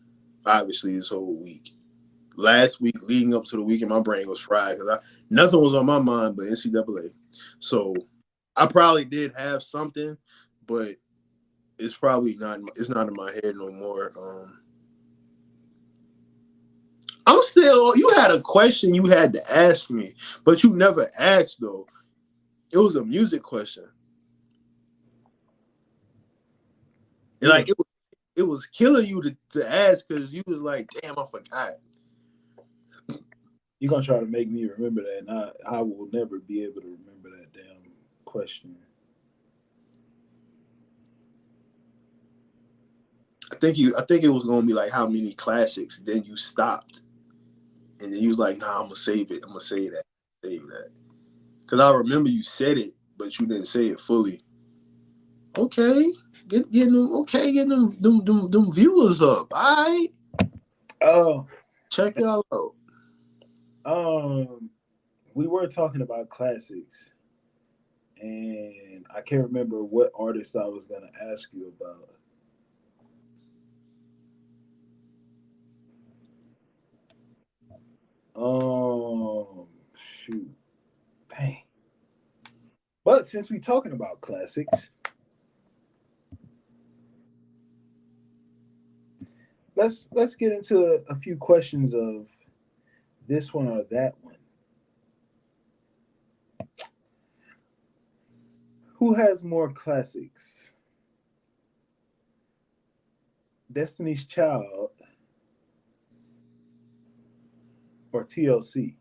week. Last week, leading up to the weekend, my brain was fried because nothing was on my mind but NCAA. So I probably did have something, but it's probably not. It's not in my head no more. I'm still. You had a question you had to ask me, but you never asked though. It was a music question. And We're like gonna it was killing you to ask because you was like, damn, I forgot. you're gonna try to make me remember that, and I will never be able to remember that damn question. I think it was gonna be like how many classics. Then you stopped, and then you was like, nah, I'm gonna save it. I'm gonna save that. Because I remember you said it, but you didn't say it fully. Okay, getting them viewers up. All right, Oh, check y'all out. um, we were talking about classics, and I can't remember what artist I was gonna ask you about. Shoot, dang. But since we talking about classics, let's get into a few questions of this one or that one. Who has more classics, Destiny's Child or TLC?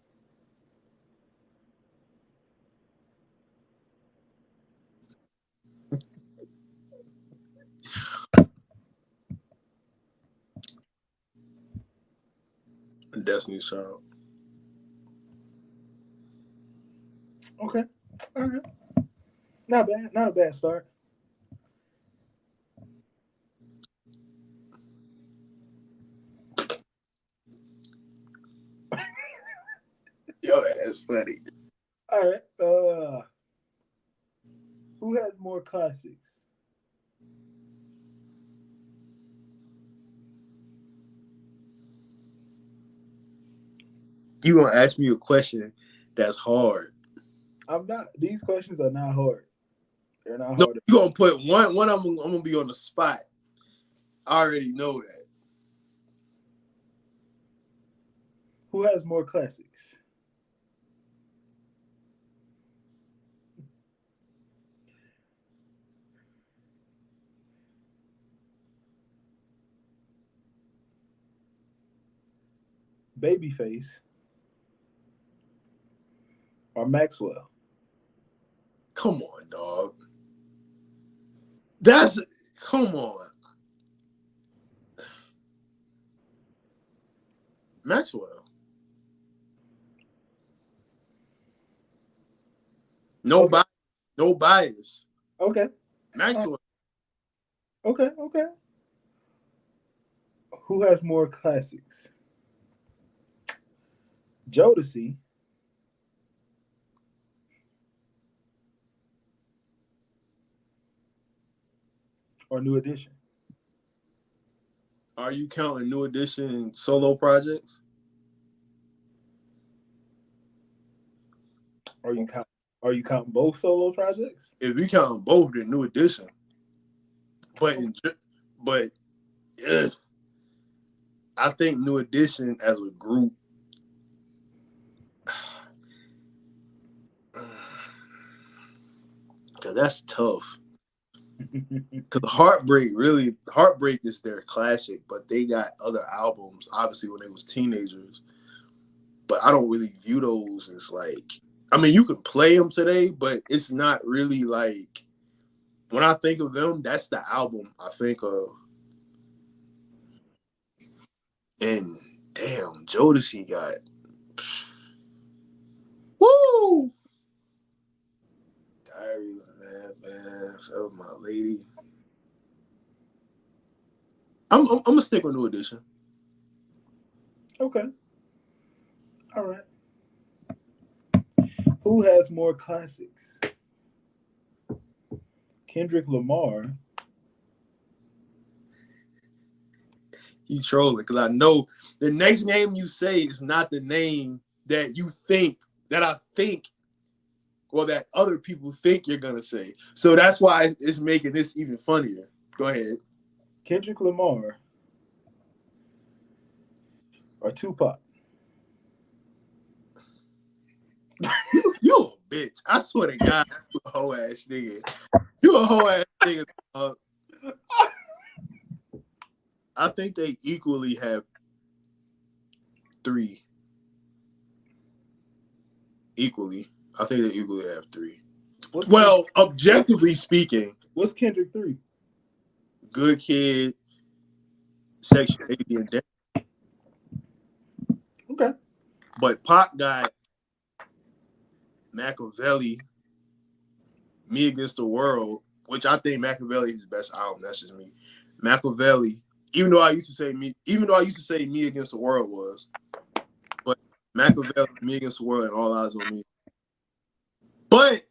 Destiny's Child. Okay. All right. Not bad. Not a bad start. Yo, that's funny. All right. Who has more classics? You gonna ask me a question that's hard? I'm not. These questions are not hard. They're not No, hard. you gonna put one. One. I'm gonna be on the spot. I already know that. Who has more classics? Babyface or Maxwell? Come on, dog. That's come on, Maxwell. No Okay. bias. No bias. Okay. Uh, Maxwell. okay. Okay. Who has more classics? Jodeci or New Edition? Are you counting New Edition solo projects? Are you count? Are you counting both solo projects? If you count both, then New Edition. But but ugh, I think New Edition as a group, because that's tough. Because Heartbreak is their classic, but they got other albums, obviously when they was teenagers. But I don't really view those as like, I mean, you can play them today, but it's not really like when I think of them, that's the album I think of. And damn, Jodeci got woo. Diary of a Madman, so my lady. I'm gonna stick with New Edition. Okay. All right. Who has more classics? Kendrick Lamar You trolling because I know the next name you say is not the name that you think that I think or that other people think you're gonna say. So that's why it's making this even funnier. Go ahead. Kendrick Lamar or Tupac? You a bitch. I swear to God, you a hoe ass nigga. You a hoe ass nigga. I think they equally have three. Equally. I think they equally have three. What's Kendrick? Well, objectively speaking, What's Kendrick three? Good Kid, Section 80, and Death. Okay. But Pac got Machiavelli, Me Against the World, which I think Machiavelli is his best album. That's just me. Machiavelli, even though I used to say Me Against the World was, but Machiavelli, Me Against the World, and All Eyes on Me. But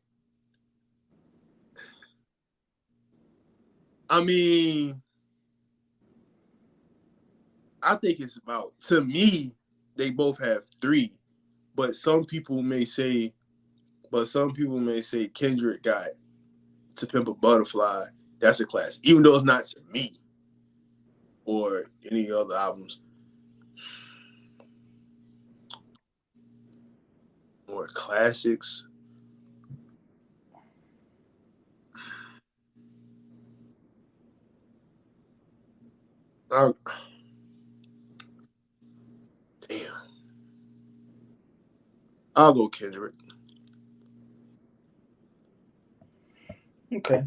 I mean, I think it's about, to me, they both have three. But some people may say, Kendrick got To Pimp a Butterfly. That's a class, even though it's not to me or any other albums. Or classics. I'll, damn, I'll go Kendrick. Okay.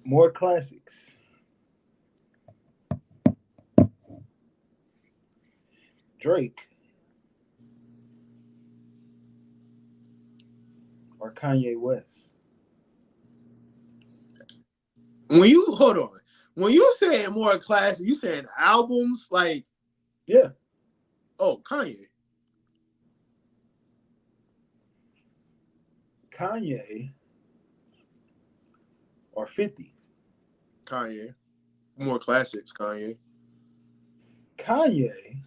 More classics. Drake Kanye West. When you hold on, when you saying more classic, you saying albums like Yeah. oh Kanye. Kanye or 50. Kanye. More classics, Kanye. Kanye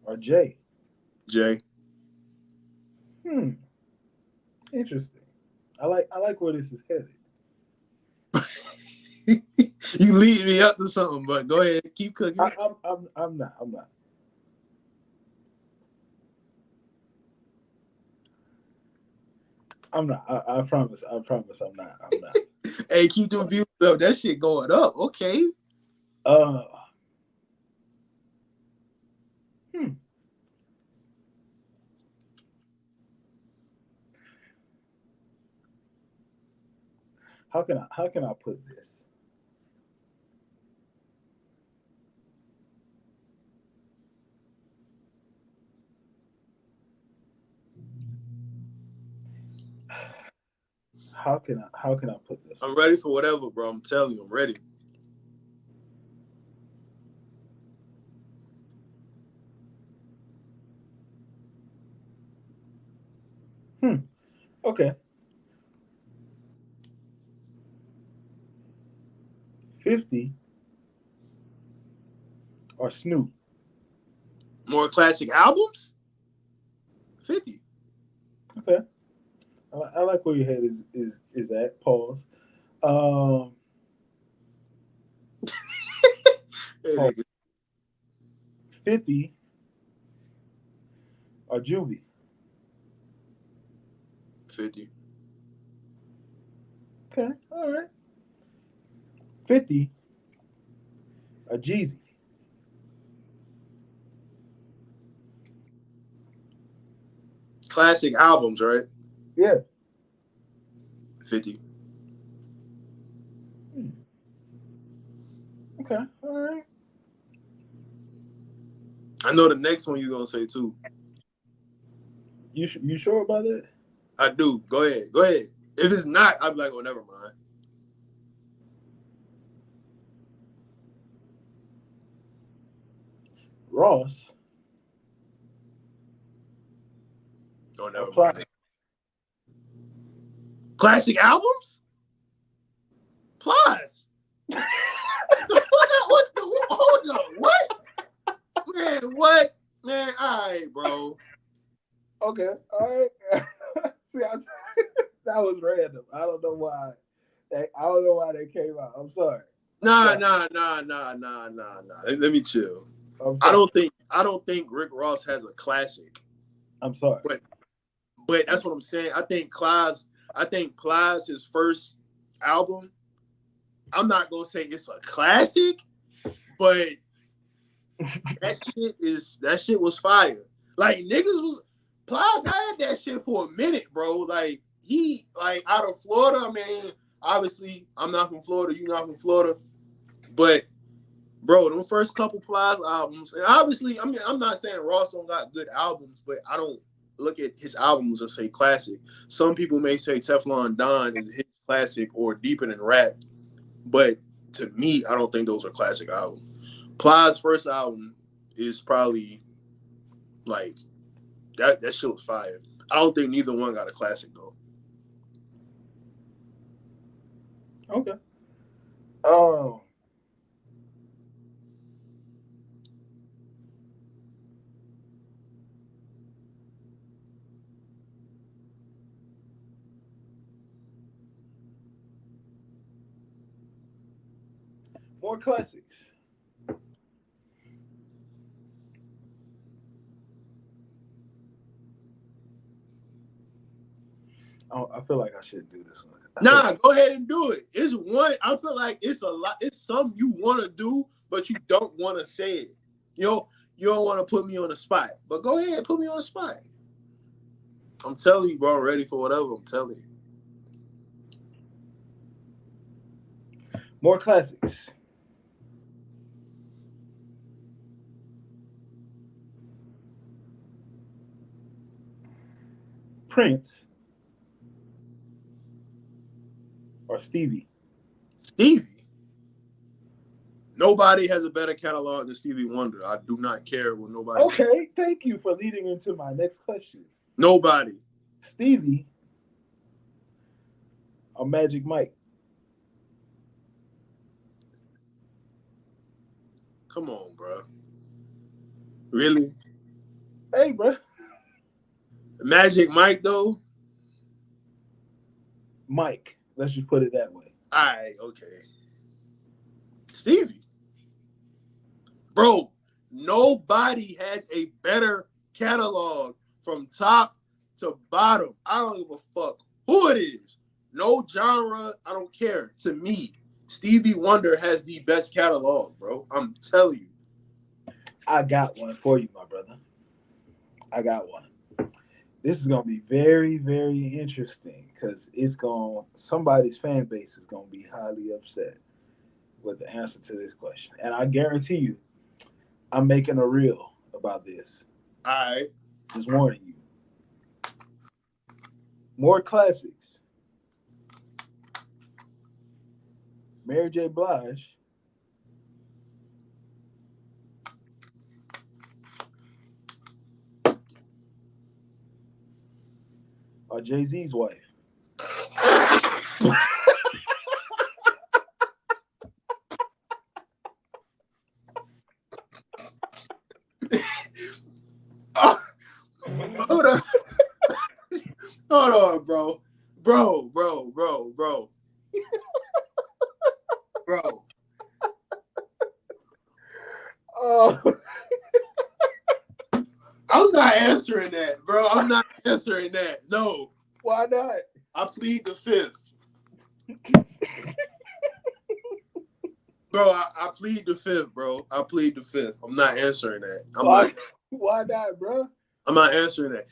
or Jay. Jay. Hmm. Interesting. I like where this is headed. You lead me up to something, but go ahead, keep cooking. I'm not. I'm not. I'm not. I promise. I promise. I'm not. I'm not. Hey, keep them views up. That shit going up. Okay. Uh. Hmm. How can I put this? How can I put this I'm one? ready for whatever, bro. I'm telling you, I'm ready. Hmm. Okay. 50 or Snoop. More classic albums? 50. Okay. I like where your head is at. Pause. Um. Hey, Pause. nigga. 50 or Juvie. 50. Okay. All right. 50 or Jeezy. Classic albums, right? Yeah. 50. Hmm. Okay. All right. I know the next one you're gonna say too. You sure about that? I do. Go ahead. Go ahead. If it's not, I'd be like, oh, never mind. Ross Oh, or never Plies? mind. Classic albums? Plus. The fuck? What? Hold up. What? Man, what? Man, all right, bro. Okay. All right. See, that was random. I don't know why. I don't know why they came out. I'm sorry. I'm Nah, sorry. nah, nah, nah, nah, nah, nah. Let me chill. I'm I sorry. don't think I don't think Rick Ross has a classic, I'm sorry. but but I'm that's what I'm saying. I think Plies his first album. I'm not gonna say it's a classic, but that shit was fire. Like niggas was Plies had that shit for a minute, bro. Like he like out of Florida. I mean, obviously I'm not from Florida. You not from Florida, but bro, them first couple Plies albums, and obviously, I mean, I'm not saying Ross don't got good albums, but I don't look at his albums and say classic. Some people may say Teflon Don is his classic or Deeper Than Rap, but to me, I don't think those are classic albums. Plies' first album is probably like that shit was fire. I don't think neither one got a classic though. okay. Um. More classics. I feel like I should do this one. I feel Nah, like go ahead and do it. It's one. I feel like it's a lot. It's something you want to do, but you don't want to say it. You know, you don't want to put me on the spot. But go ahead, put me on the spot. I'm telling you, bro. I'm ready for whatever. I'm telling you. more classics. Prince or Stevie? Stevie. Nobody has a better catalog than Stevie Wonder. I do not care what nobody says. Okay, thank you for leading into my next question. Nobody. Stevie or Magic Mike? Come on, bro. Really? Hey, bro. Magic Mike though. Mike. Let's just put it that way. All right, okay. Stevie, bro. Nobody has a better catalog from top to bottom. I don't give a fuck who it is. No genre. I don't care. To me, Stevie Wonder has the best catalog, bro. I'm telling you. I got one for you, my brother. I got one. This is gonna be very, very interesting because it's going somebody's fan base is gonna be highly upset with the answer to this question. And I guarantee you, I'm making a reel about this. All right. Just warning you. More classics. Mary J. Blige or Jay-Z's wife. Hold on. Hold on, bro. Bro. Bro. Oh, I'm not answering that, bro. I'm not answering that. No. why not? I plead the fifth. Bro, I plead the fifth, bro. I plead the fifth. I'm not answering that. Why not, bro? I'm not answering that.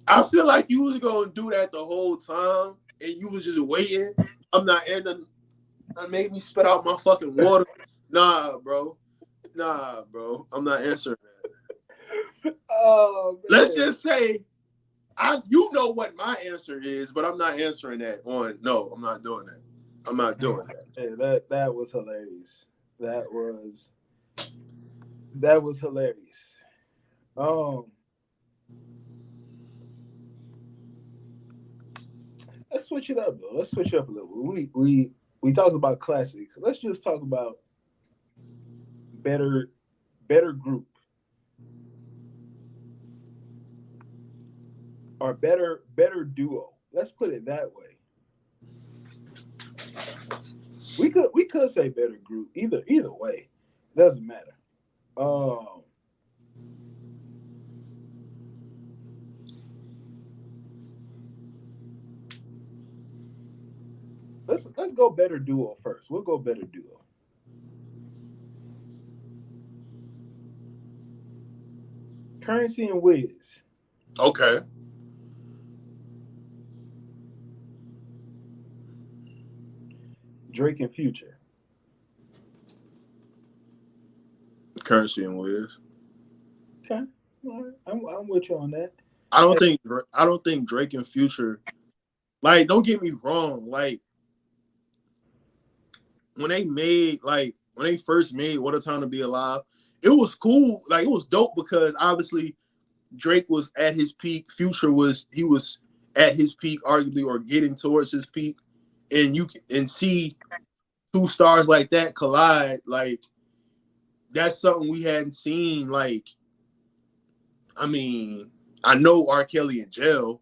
I feel like you was gonna do that the whole time and you was just waiting. I'm not ending. That made me spit out my fucking water. Nah, bro. I'm not answering that. Oh man. Let's just say you know what my answer is, but I'm not answering that on no, I'm not doing that. I'm not doing that. Hey, that was hilarious. That was hilarious. Um, let's switch it up though. Let's switch it up a little. We talked about classics. Let's just talk about better better group or better duo. Let's put it that way. We could say better group. Either way, doesn't matter. Um, let's go better duo first. We'll go better duo. Currency and Wiz, Okay. Drake and Future. Currency and Wiz. Okay, all right. I'm with you on that. Hey, I don't think Drake and Future, like, don't get me wrong, like when they first made What a Time to Be Alive, it was cool. Like, it was dope because obviously Drake was at his peak, Future was at his peak, arguably, or getting towards his peak. And you can see two stars like that collide, like that's something we hadn't seen. Like, I mean, I know R. Kelly in jail,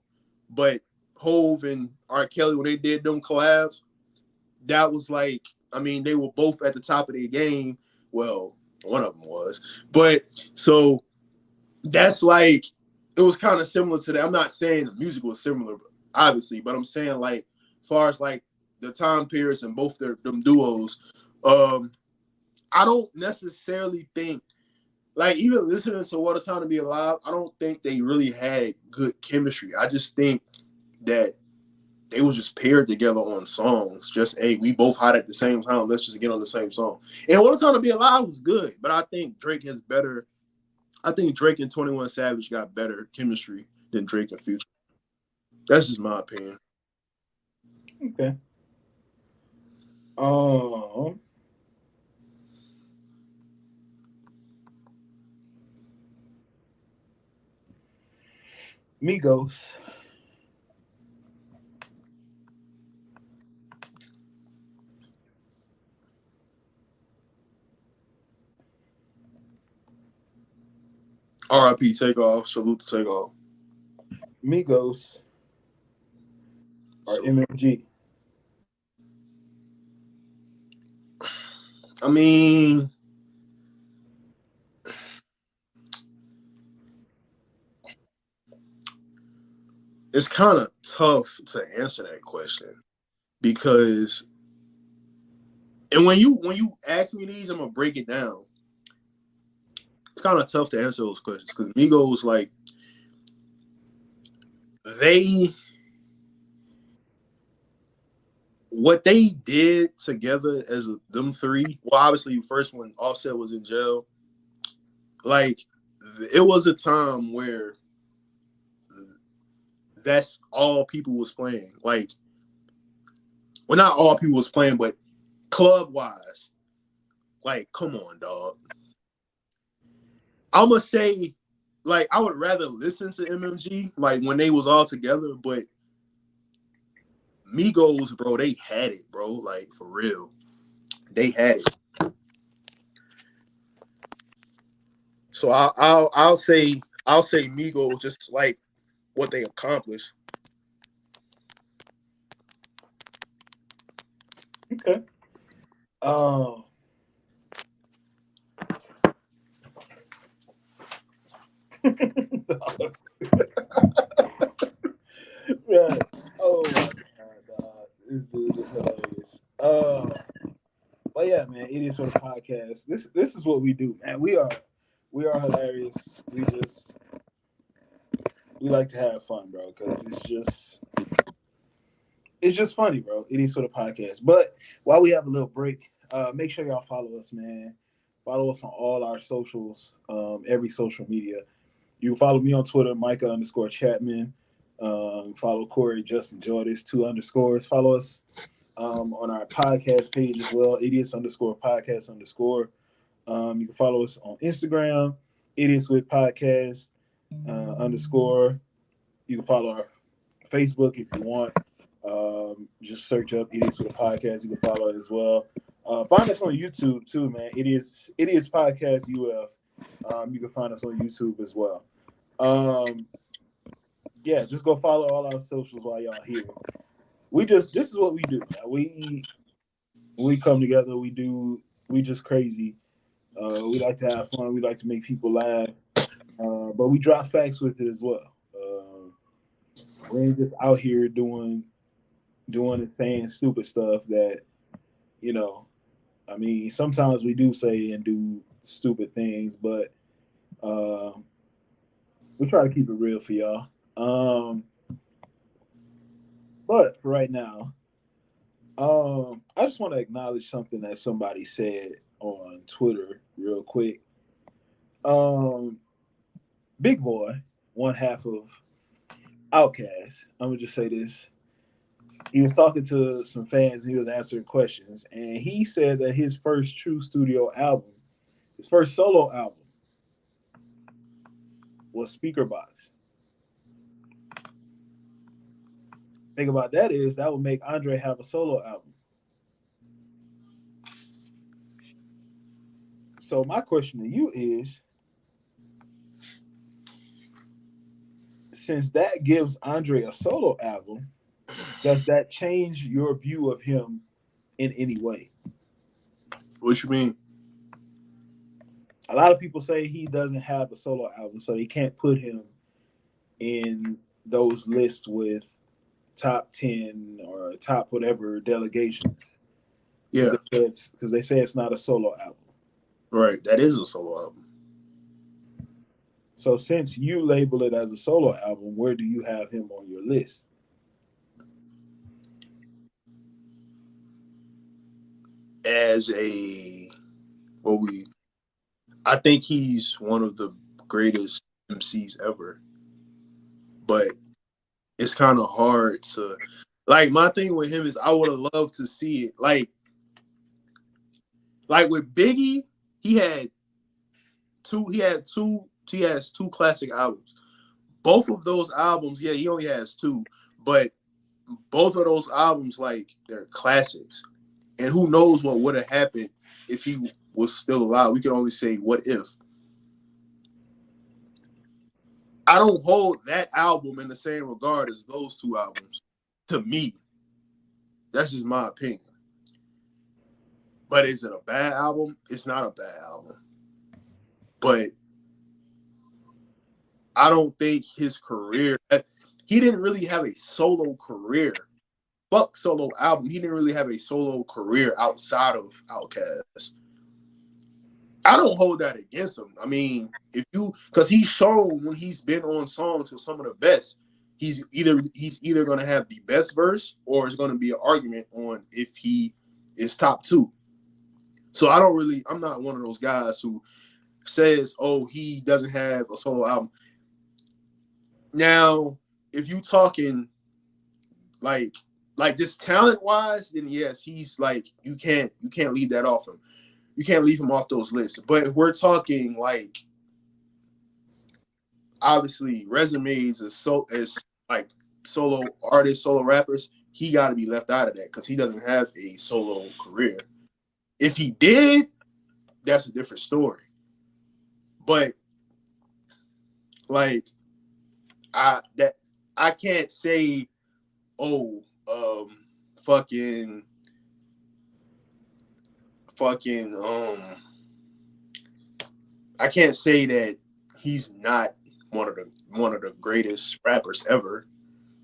but Hove and R. Kelly, when they did them collabs, that was like, I mean, they were both at the top of their game. Well, one of them was, but so that's like, it was kind of similar to that. I'm not saying the music was similar, obviously, but I'm saying, like, as far as like the time periods and both them duos, um, I don't necessarily think, like, even listening to What a Time to Be Alive, I don't think they really had good chemistry. I just think that they was just paired together on songs. Just, hey, we both hot at the same time. Let's just get on the same song. And What a Time to Be Alive was good, but I think Drake has better. I think Drake and 21 Savage got better chemistry than Drake and Future. That's just my opinion. Okay. Um, Migos. R.I.P. Takeoff. Salute to Takeoff. Migos or So MMG. I mean, it's kind of tough to answer that question because, and when you ask me these, I'm gonna break it down. It's kind of tough to answer those questions because Migos, like, they what they did together as them three. Well, obviously, first when Offset was in jail, like, it was a time where that's all people was playing. Like, well, not all people was playing, but club wise, like, come on, dog. I'm gonna say, like, I would rather listen to MMG like when they was all together, but Migos, bro, they had it, bro. Like, for real, they had it. So I'll say Migos, just like what they accomplished. Okay. Um, right. Oh my god, dog. This dude is hilarious. But yeah, man, it is for the podcast. This is what we do, man. We are hilarious. We like to have fun, bro, because it's just funny, bro. It is for the podcast. But while we have a little break, make sure y'all follow us, man. Follow us on all our socials, every social media. You can follow me on Twitter, Micah_Chapman. Follow Corey Justin Jordis, 2 underscores. Follow us on our podcast page as well, idiots_podcast_. You can follow us on Instagram, idiots with podcast underscore. You can follow our Facebook if you want. Just search up Idiots with a Podcast. You can follow it as well. Find us on YouTube too, man. Idiots Podcast UF. You can find us on YouTube as well. Um, yeah, just go follow all our socials while y'all here. This is what we do. Man. We come together. We just crazy. We like to have fun. We like to make people laugh. But we drop facts with it as well. We ain't just out here doing and saying stupid stuff that you know. I mean, sometimes we do say and do stupid things, but uh, we try to keep it real for y'all. Um, but for right now, I just want to acknowledge something that somebody said on Twitter real quick. Um, Big Boy, one half of Outkast. I'm gonna just say this. He was talking to some fans and he was answering questions, and he said that his first true studio album, his first solo album, was Speaker Box. Thing about that is that would make Andre have a solo album. So my question to you is, since that gives Andre a solo album, does that change your view of him in any way? What you mean? A lot of people say he doesn't have a solo album, so they can't put him in those lists with top 10 or top whatever delegations Yeah, because they say it's not a solo album. right. That is a solo album. So since you label it as a solo album, where do you have him on your list? As a well, I think he's one of the greatest MCs ever. But it's kind of hard to like. My thing with him is I would have loved to see it like with Biggie. He had two. He has two classic albums. Both of those albums, yeah, he only has two, but both of those albums, like, they're classics. And who knows what would have happened if he was still alive? We can only say what if. I don't hold that album in the same regard as those two albums. To me, that's just my opinion. But is it a bad album? It's not a bad album. But I don't think his career, he didn't really have a solo career. Fuck solo album. He didn't really have a solo career outside of Outkast. I don't hold that against him. I mean, because he's shown when he's been on songs with some of the best, he's either going to have the best verse or it's going to be an argument on if he is top two. So I'm not one of those guys who says, oh, he doesn't have a solo album. Now, if you talking like just talent wise, then yes, he's like you can't leave that off him. You can't leave him off those lists. But if we're talking like obviously resumes as like solo artists, solo rappers, he got to be left out of that because he doesn't have a solo career. If he did, that's a different story. But like I can't say, oh, fucking I can't say that he's not one of the greatest rappers ever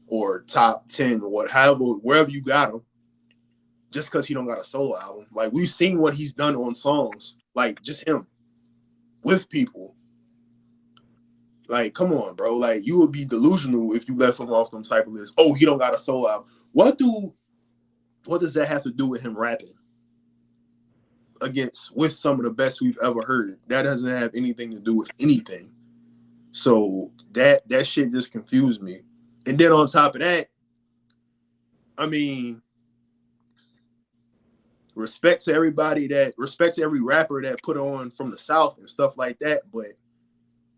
or top 10 or wherever you got him, just because he don't got a solo album. Like, we've seen what he's done on songs, like just him with people. Like, come on, bro. Like, you would be delusional if you left him off them type of list. Oh, he don't got a solo album. What does that have to do with him rapping with some of the best we've ever heard? That doesn't have anything to do with anything. So that shit just confused me. And then on top of that, I mean, respect to every rapper that put on from the South and stuff like that, but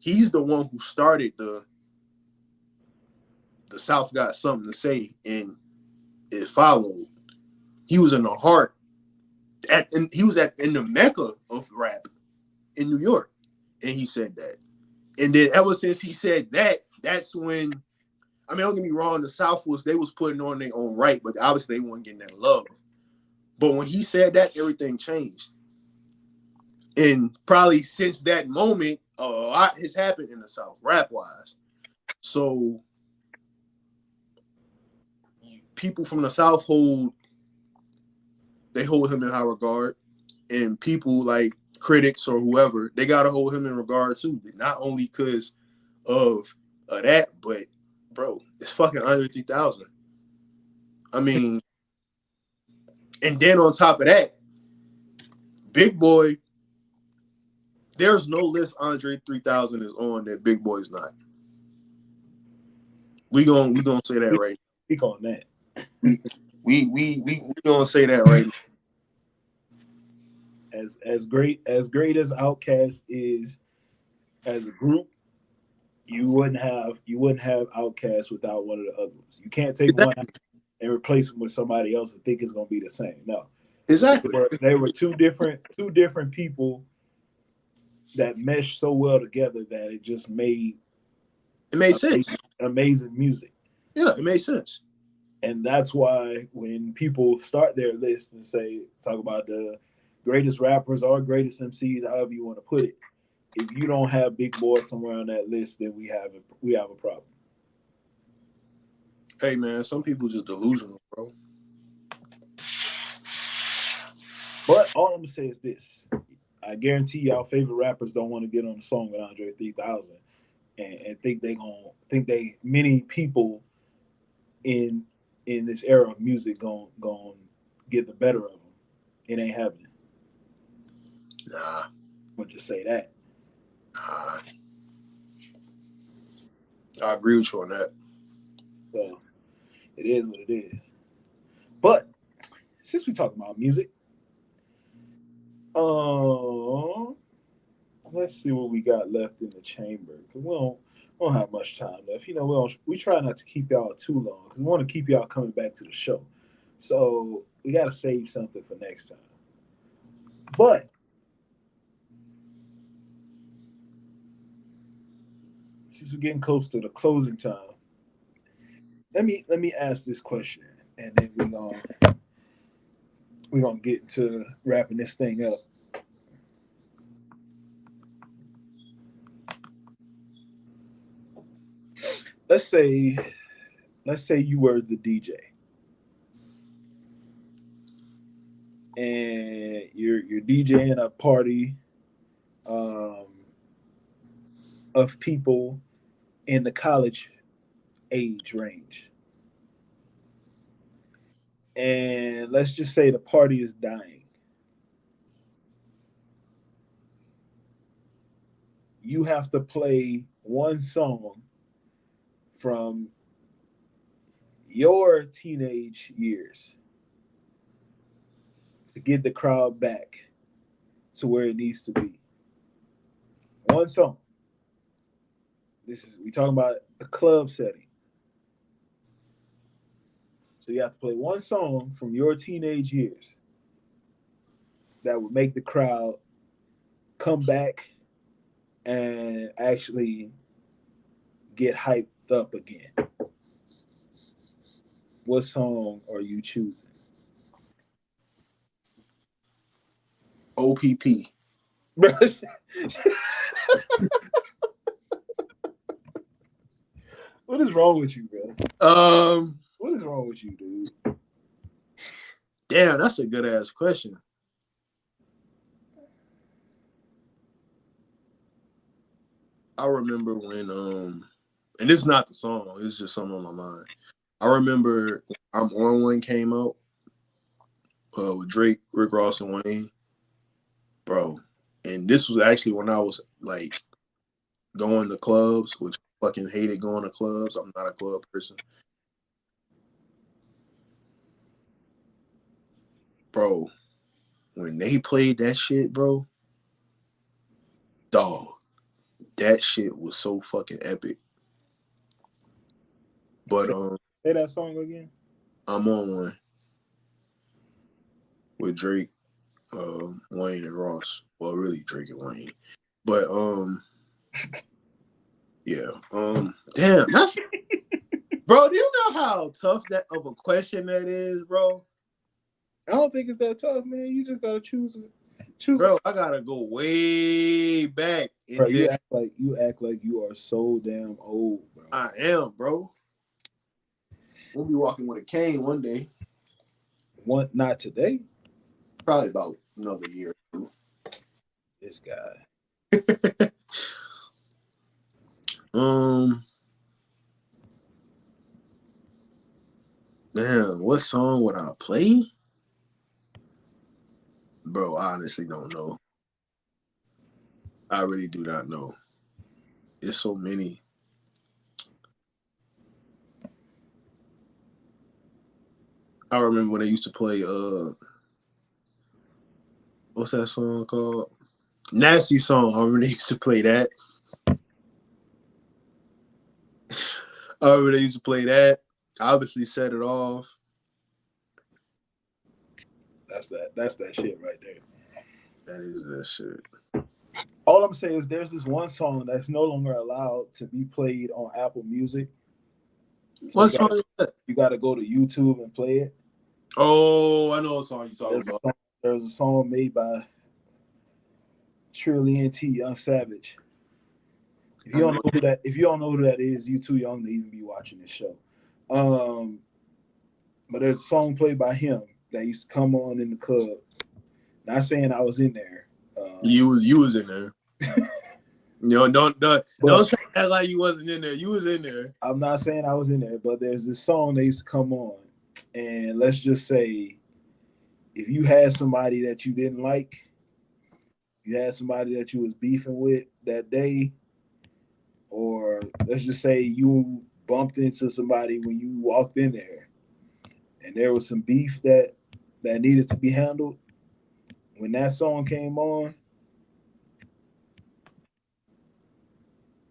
he's the one who started the South got something to say, and it followed. He was in the heart and he was in the mecca of rap in New York, and he said that. And then ever since he said that, that's when, I mean, don't get me wrong, the South they was putting on their own right, but obviously they weren't getting that love. But when he said that, everything changed. And probably since that moment, a lot has happened in the South, rap-wise. So people from the South hold him in high regard. And people like critics or whoever, they got to hold him in regard too. Not only because of that, but, bro, it's fucking Andre 3000. I mean, and then on top of that, Big Boy, there's no list Andre 3000 is on that Big Boy's not. We gonna say that right now. Speak on that. We gonna say that right now. As great as Outkast is as a group, you wouldn't have Outkast without one of the other ones. You can't take one Exactly. and replace them with somebody else and think it's going to be the same. No, Exactly. they were two different people that meshed so well together that it just made sense. amazing music. Yeah, it made sense. And that's why when people start their list and talk about the greatest rappers or greatest MCs, however you want to put it, if you don't have Big Boy somewhere on that list, then we have a problem. Hey man, some people just delusional, bro. But all I'm gonna say is this: I guarantee y'all favorite rappers don't want to get on the song with Andre 3000 and think many people in this era of music going get the better of them. It ain't happening. Nah. I'll just say that. Nah. I agree with you on that. So it is what it is. But since we talk about music, um, let's see what we got left in the chamber because we don't have much time left. You know, we try not to keep y'all too long because we want to keep y'all coming back to the show. So we got to save something for next time. But since we're getting close to the closing time, let me ask this question, and then we're gonna get to wrapping this thing up. Let's say let's say you were the DJ and you're DJing a party um, of people in the college age range, and let's just say the party is dying. You have to play one song from your teenage years to get the crowd back to where it needs to be. One song. This is we talking about a club setting. So you have to play one song from your teenage years that would make the crowd come back and actually get hyped up again. What song are you choosing? OPP. What is wrong with you, bro? Um, What is wrong with you, dude? Damn, that's a good ass question. I remember when and it's not the song, it's just something on my mind. I remember I'm on One came out with Drake, Rick Ross, and Wayne, bro. And this was actually when I was like going to clubs, which I fucking hated going to clubs. I'm not a club person, bro. When they played that shit, bro, dog, that shit was so fucking epic. But Say, say that song again. I'm on One with Drake, Wayne, and Ross. Well, really Drake and Wayne. But yeah, damn, that's bro. Do you know how tough that of a question that is, bro? I don't think it's that tough, man. You just gotta choose a Bro, I gotta go way back bro. and then You act like you are so damn old, bro. I am, bro. We'll be walking with a cane one day. One, not today. Probably about another year or This guy. two. um, man, what song would I play? Bro, I honestly don't know. I really do not know. There's so many. I remember when they used to play what's that song called? Nasty Song. I remember they used to play that. I remember they used to play that. Obviously set it off. That's that shit right there. That is that shit. All I'm saying is there's this one song that's no longer allowed to be played on Apple Music. So What song is that? you gotta go to YouTube and play it. Oh, I know what song you're talking There's about. there's a song made by Trillian T. Young Savage. I know. If you don't know who that is, you too young to even be watching this show. Um, but there's a song played by him that used to come on in the club. Not saying I was in there. You was in there. Don't But try to act like you wasn't in there. You was in there. I'm not saying I was in there, but there's this song that used to come on. And let's just say if you had somebody that you didn't like, you had somebody that you was beefing with that day, or let's just say bumped into somebody when you walked in there, and there was some beef that needed to be handled. When that song came on,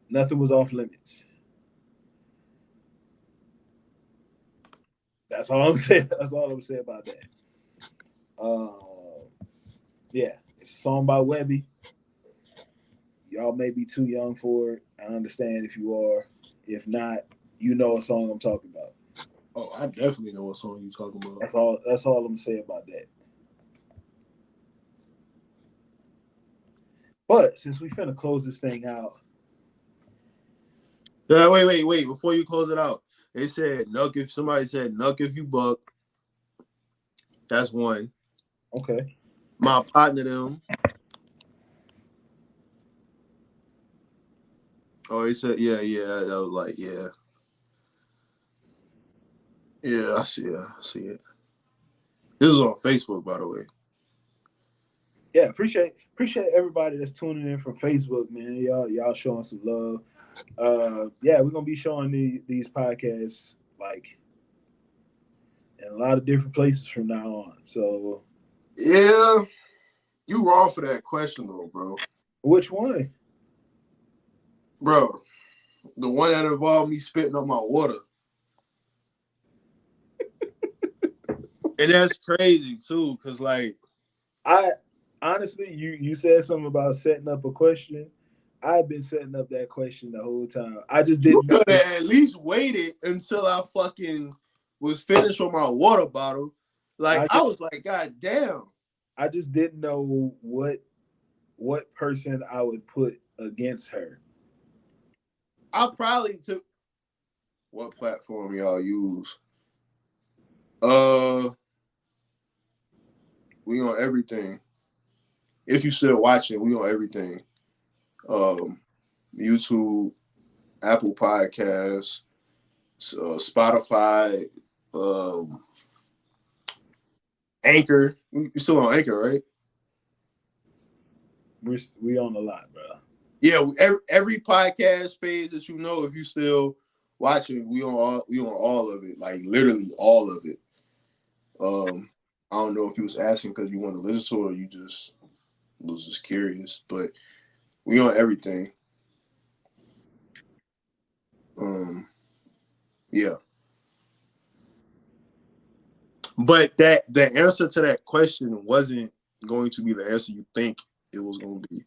nothing was off limits. That's all I'm saying. That's all I'm saying about that. Yeah, it's a song by Webby. Y'all may be too young for it. I understand if you are. If not, you know a song I'm talking about. Oh, I definitely know what song you talking about. That's all. That's all I'm gonna say about that. But since we finna close this thing out, Yeah, wait. Before you close it out, they said Nuck if somebody said Nuck if you buck. That's one. okay. My partner them. Oh, he said yeah. That was like yeah. Yeah, I see it. I see it. This is on Facebook, by the way. Yeah, appreciate everybody that's tuning in from Facebook, man. Y'all showing some love. Yeah, we're gonna be showing these podcasts like in a lot of different places from now on. So Yeah, you wrong for that question though, bro. which one? Bro, the one that involved me spitting on my water. And that's crazy too, cause like I honestly, you said something about setting up a question. I've been setting up that question the whole time. I just you didn't know. could have at least waited until I fucking was finished with my water bottle. Like I I just, was like, God damn. I just didn't know what person I would put against her. I probably took what platform y'all use? We on everything. If you still watching, we on everything. Um, YouTube, Apple Podcasts, Spotify, um, Anchor. You still on Anchor, right? We on a lot, bro. Yeah, every podcast page that you know, if you still watching, we on all of it, like literally all of it. I don't know if you was asking because you want to listen to it or you just was just curious, but we on everything. Um, yeah, but that the answer to that question wasn't going to be the answer you think it was going to be.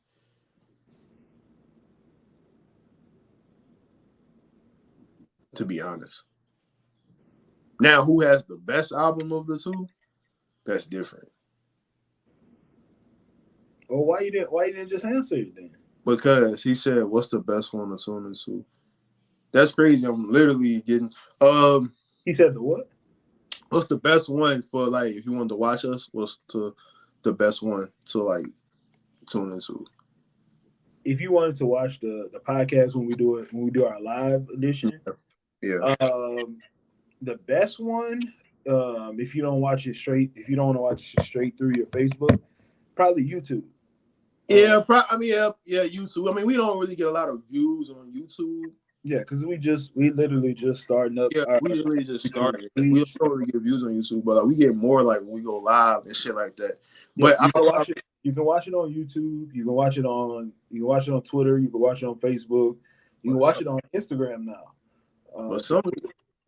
To be honest, now who has the best album of the two? That's different. Well, why you didn't just answer it then? Because he said, "What's the best one to tune into?" That's crazy. I'm literally getting. Um, He said the what? what's the best one for like if you wanted to watch us? What's the best one to like tune into? If you wanted to watch the podcast when we do our live edition, Yeah, yeah, um, the best one, if you don't watch it straight, if you don't want to watch it straight through your Facebook, probably YouTube. Uh, yeah. I mean, yeah. YouTube. I mean, we don't really get a lot of views on YouTube. yeah, because we literally just starting up Yeah, our we really just YouTube started. We page. don't really get views on YouTube, but like, we get more like when we go live and shit like that. Yeah, But you can watch it. You can watch it on YouTube. You can watch it on Twitter. You can watch it on Facebook. You can but watch some, it on Instagram now. but So some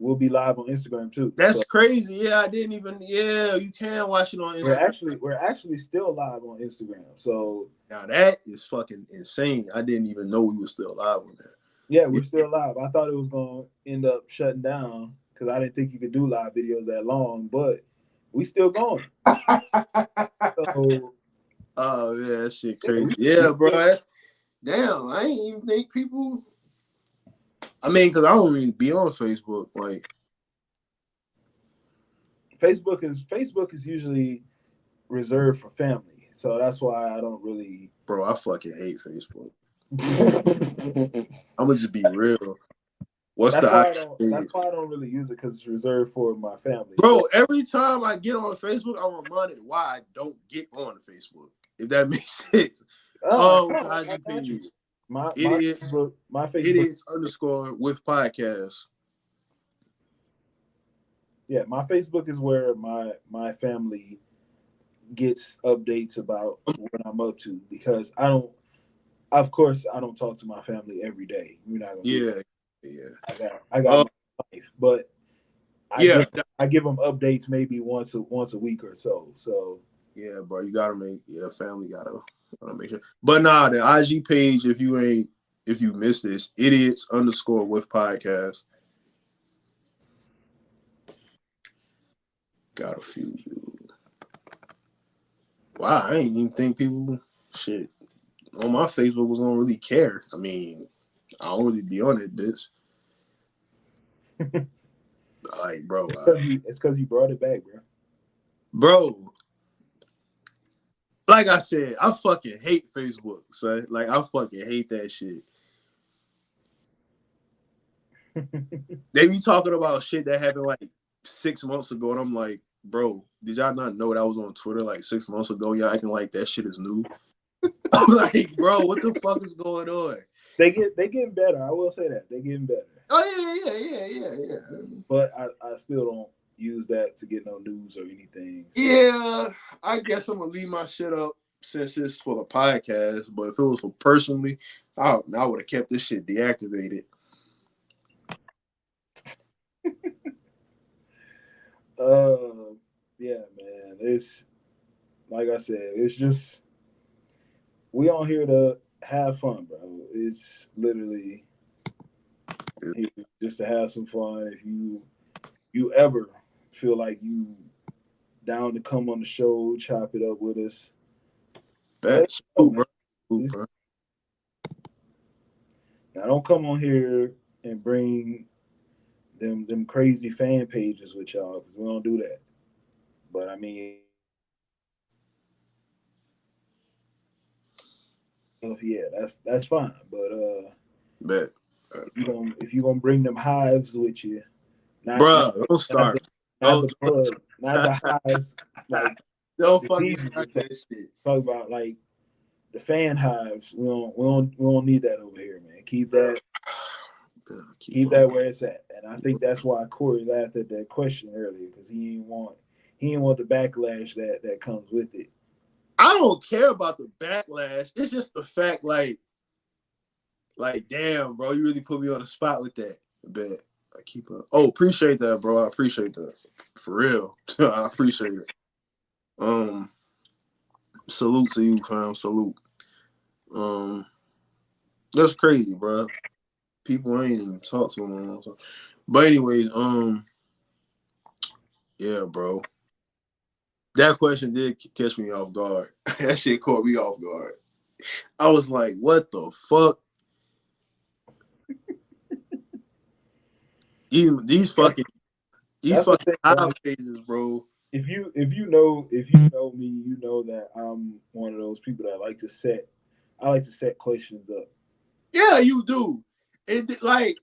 we'll be live on Instagram too. that's So crazy. Yeah, I didn't even. Yeah, you can watch it on Instagram. we're actually still live on Instagram. So Now that is fucking insane. I didn't even know we were still live on that. yeah, we're still live. I thought it was gonna end up shutting down because I didn't think you could do live videos that long, but we still going. So Oh yeah, that shit yeah, crazy. we Yeah, bro. still, Damn, I ain't even think people. I mean, because I don't really be on Facebook. Like, Facebook is usually reserved for family. So that's why I don't really. bro, I fucking hate Facebook. I'm gonna just be real. What's the That's idea? why I don't really use it because it's reserved for my family. Bro, But every time I get on Facebook, I'm reminded why I don't get on Facebook. If that makes sense. no, I IG got you. page. My It is my it Facebook is underscore with podcast. Yeah, my Facebook is where my family gets updates about what I'm up to because I don't. Of course, I don't talk to my family every day. We're not gonna do that. Yeah, yeah. I got Uh, my life, but I yeah, give I give them updates maybe once a week or so. So yeah, bro. You gotta make family gotta make sure. But nah, the IG page, if you missed this, idiots underscore with podcast. Got a few. Wow, I didn't even think people shit on my Facebook was gonna really care. I mean, I don't really be on it, bitch. Like, bro, it's because you brought it back, bro. bro, like I said, I fucking hate Facebook, son. Like, I fucking hate that shit. They be talking about shit that happened like 6 months ago, and I'm like, bro, did y'all not know that I was on Twitter like 6 months ago? Y'all acting like that shit is new. I'm like, bro, what the fuck is going on? They getting better. I will say that they getting better. Oh yeah. But I still don't use that to get no news or anything. So Yeah, I guess I'm gonna leave my shit up since it's for the podcast. But if it was for personally, I would have kept this shit deactivated. yeah, man. It's like I said, it's just we on here to have fun, bro. It's literally here just to have some fun. If you ever feel like you down to come on the show, chop it up with us, let us That's know, cool, man. bro. Cool, It's, bro. now don't come on here and bring them crazy fan pages with y'all because we don't do that. But I mean, if you want to come on here and yeah, that's fine. But Bet. if you gonna bring them hives with you, not Bro, don't not the start. not the Don't bug, not the hives like don't fucking diseases and start stuff. that shit. Talk about like the fan hives. We don't need that over here, man. Bro, keep Keep on. that where it's at. And I think that's why Corey laughed at that question earlier because he didn't want the backlash that comes with it. I don't care about the backlash. It's just the fact, like, damn, bro, you really put me on the spot with that. Bet. I keep up. Oh, appreciate that, bro. I appreciate that. For real. I appreciate it. Um, salute to you, fam. Salute. Um, that's crazy, bro. People ain't even talk to him. So. But anyways, yeah, bro. That question did catch me off guard. That shit caught me off guard. I was like, what the fuck? Even That's these that's the fucking thing, bro. hive pages, bro. If you know me, you know that I'm one of those people that I like to set questions up. Yeah, you do. It like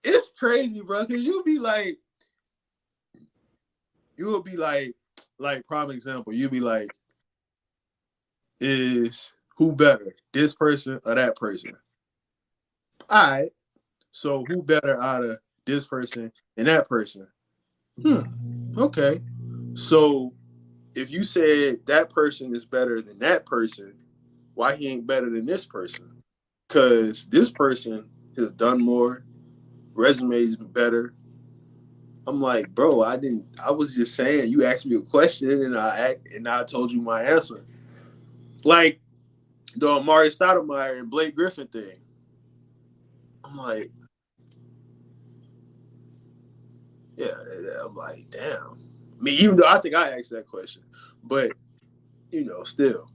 it's crazy, bro. Cause you will be like prime example. You'll be like, is who better, this person or that person? All right. So who better out of this person and that person? Okay. So if you said that person is better than that person, why he ain't better than this person? Because this person has done more, resumes better. I'm like, bro, I didn't. I was just saying. You asked me a question, and I told you my answer. Like the Amari Stoudemire and Blake Griffin thing. I'm like, yeah. I'm like, damn. I mean, even though I think I asked that question, but still.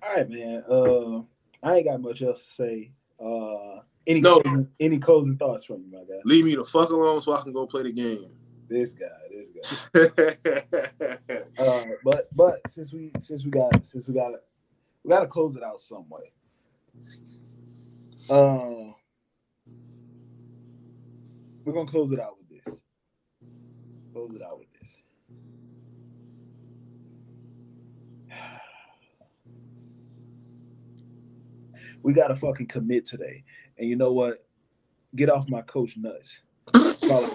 All right, man. I ain't got much else to say. No, Any closing thoughts from you, my guy? leave me the fuck alone so I can go play the game. This guy. But we got to close it out some way. Uh, we're gonna close it out with this. Close it out with this. We got to fucking commit today. And you know what? Get off my coach nuts. Follow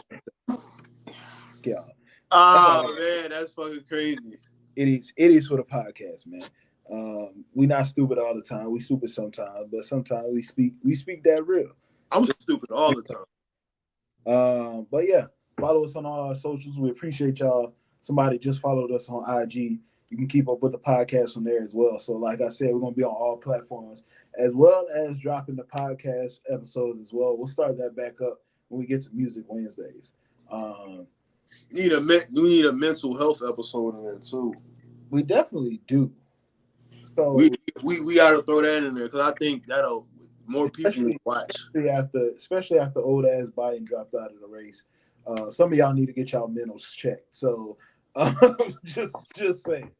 yeah. That's all Oh I got. man, that's fucking crazy. It is for the podcast, man. We not stupid all the time. We stupid sometimes, but sometimes we speak that real. I'm stupid all the time. But yeah, follow us on all our socials. We appreciate y'all. Somebody just followed us on IG. You can keep up with the podcast on there as well. So, like I said, we're gonna be on all platforms as well as dropping the podcast episodes as well. We'll start that back up when we get to Music Wednesdays. Um, We need a mental health episode in there too. we definitely do. We So, we got to throw that in there because I think that'll more people will especially watch. especially after old ass Biden dropped out of the race, some of y'all need to get y'all mentals checked. So, just saying.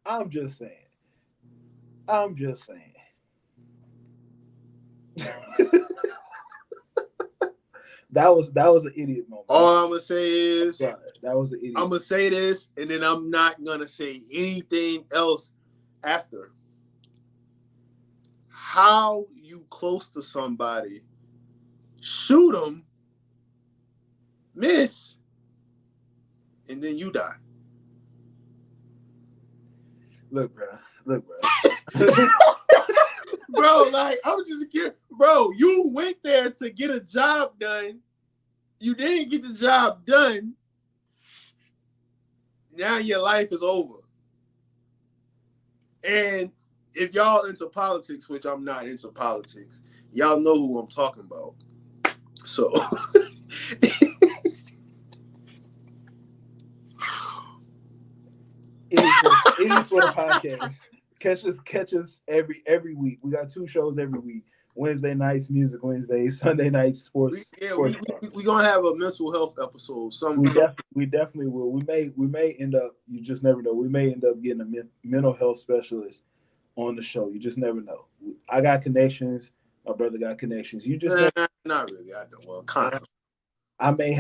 I'm just saying. I'm just saying. that was an idiot moment. All I'm gonna say is Right, that was an idiot. I'm gonna say this, and then I'm not gonna say anything else after. How you close to somebody, shoot them, miss, and then you die. Look, bro. Look, bro. Bro, like I'm just curious. Bro, you went there to get a job done. You didn't get the job done. Now your life is over. And if y'all into politics, which I'm not into politics, y'all know who I'm talking about. So it is for the podcast. Catch us every week. We got 2 shows every week. Wednesday nights, Music Wednesdays, Sunday nights, sports. we gonna have a mental health episode. We definitely will. We may end up. You just never know. We may end up getting a mental health specialist on the show. You just never know. I got connections. My brother got connections. You just never. Not really. I don't. Well, kind of. I may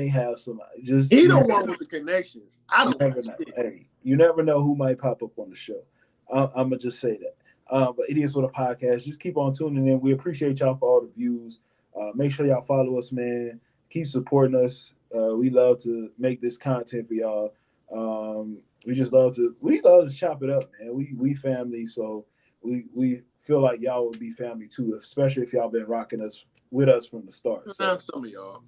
have some. Just He the one with the connections. I you don't. never know. Hey, you never know who might pop up on the show. I'm gonna just say that. But it is for the podcast. Just keep on tuning in. We appreciate y'all for all the views. Make sure y'all follow us, man. Keep supporting us. We love to make this content for y'all. We love to chop it up, man. We family, so we feel like y'all will be family too, especially if y'all been rocking us with us from the start. So Some of y'all.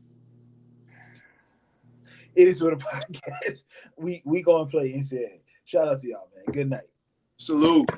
it is for the podcast. We go and play NCAA. Shout out to y'all, man. Good night. Salute.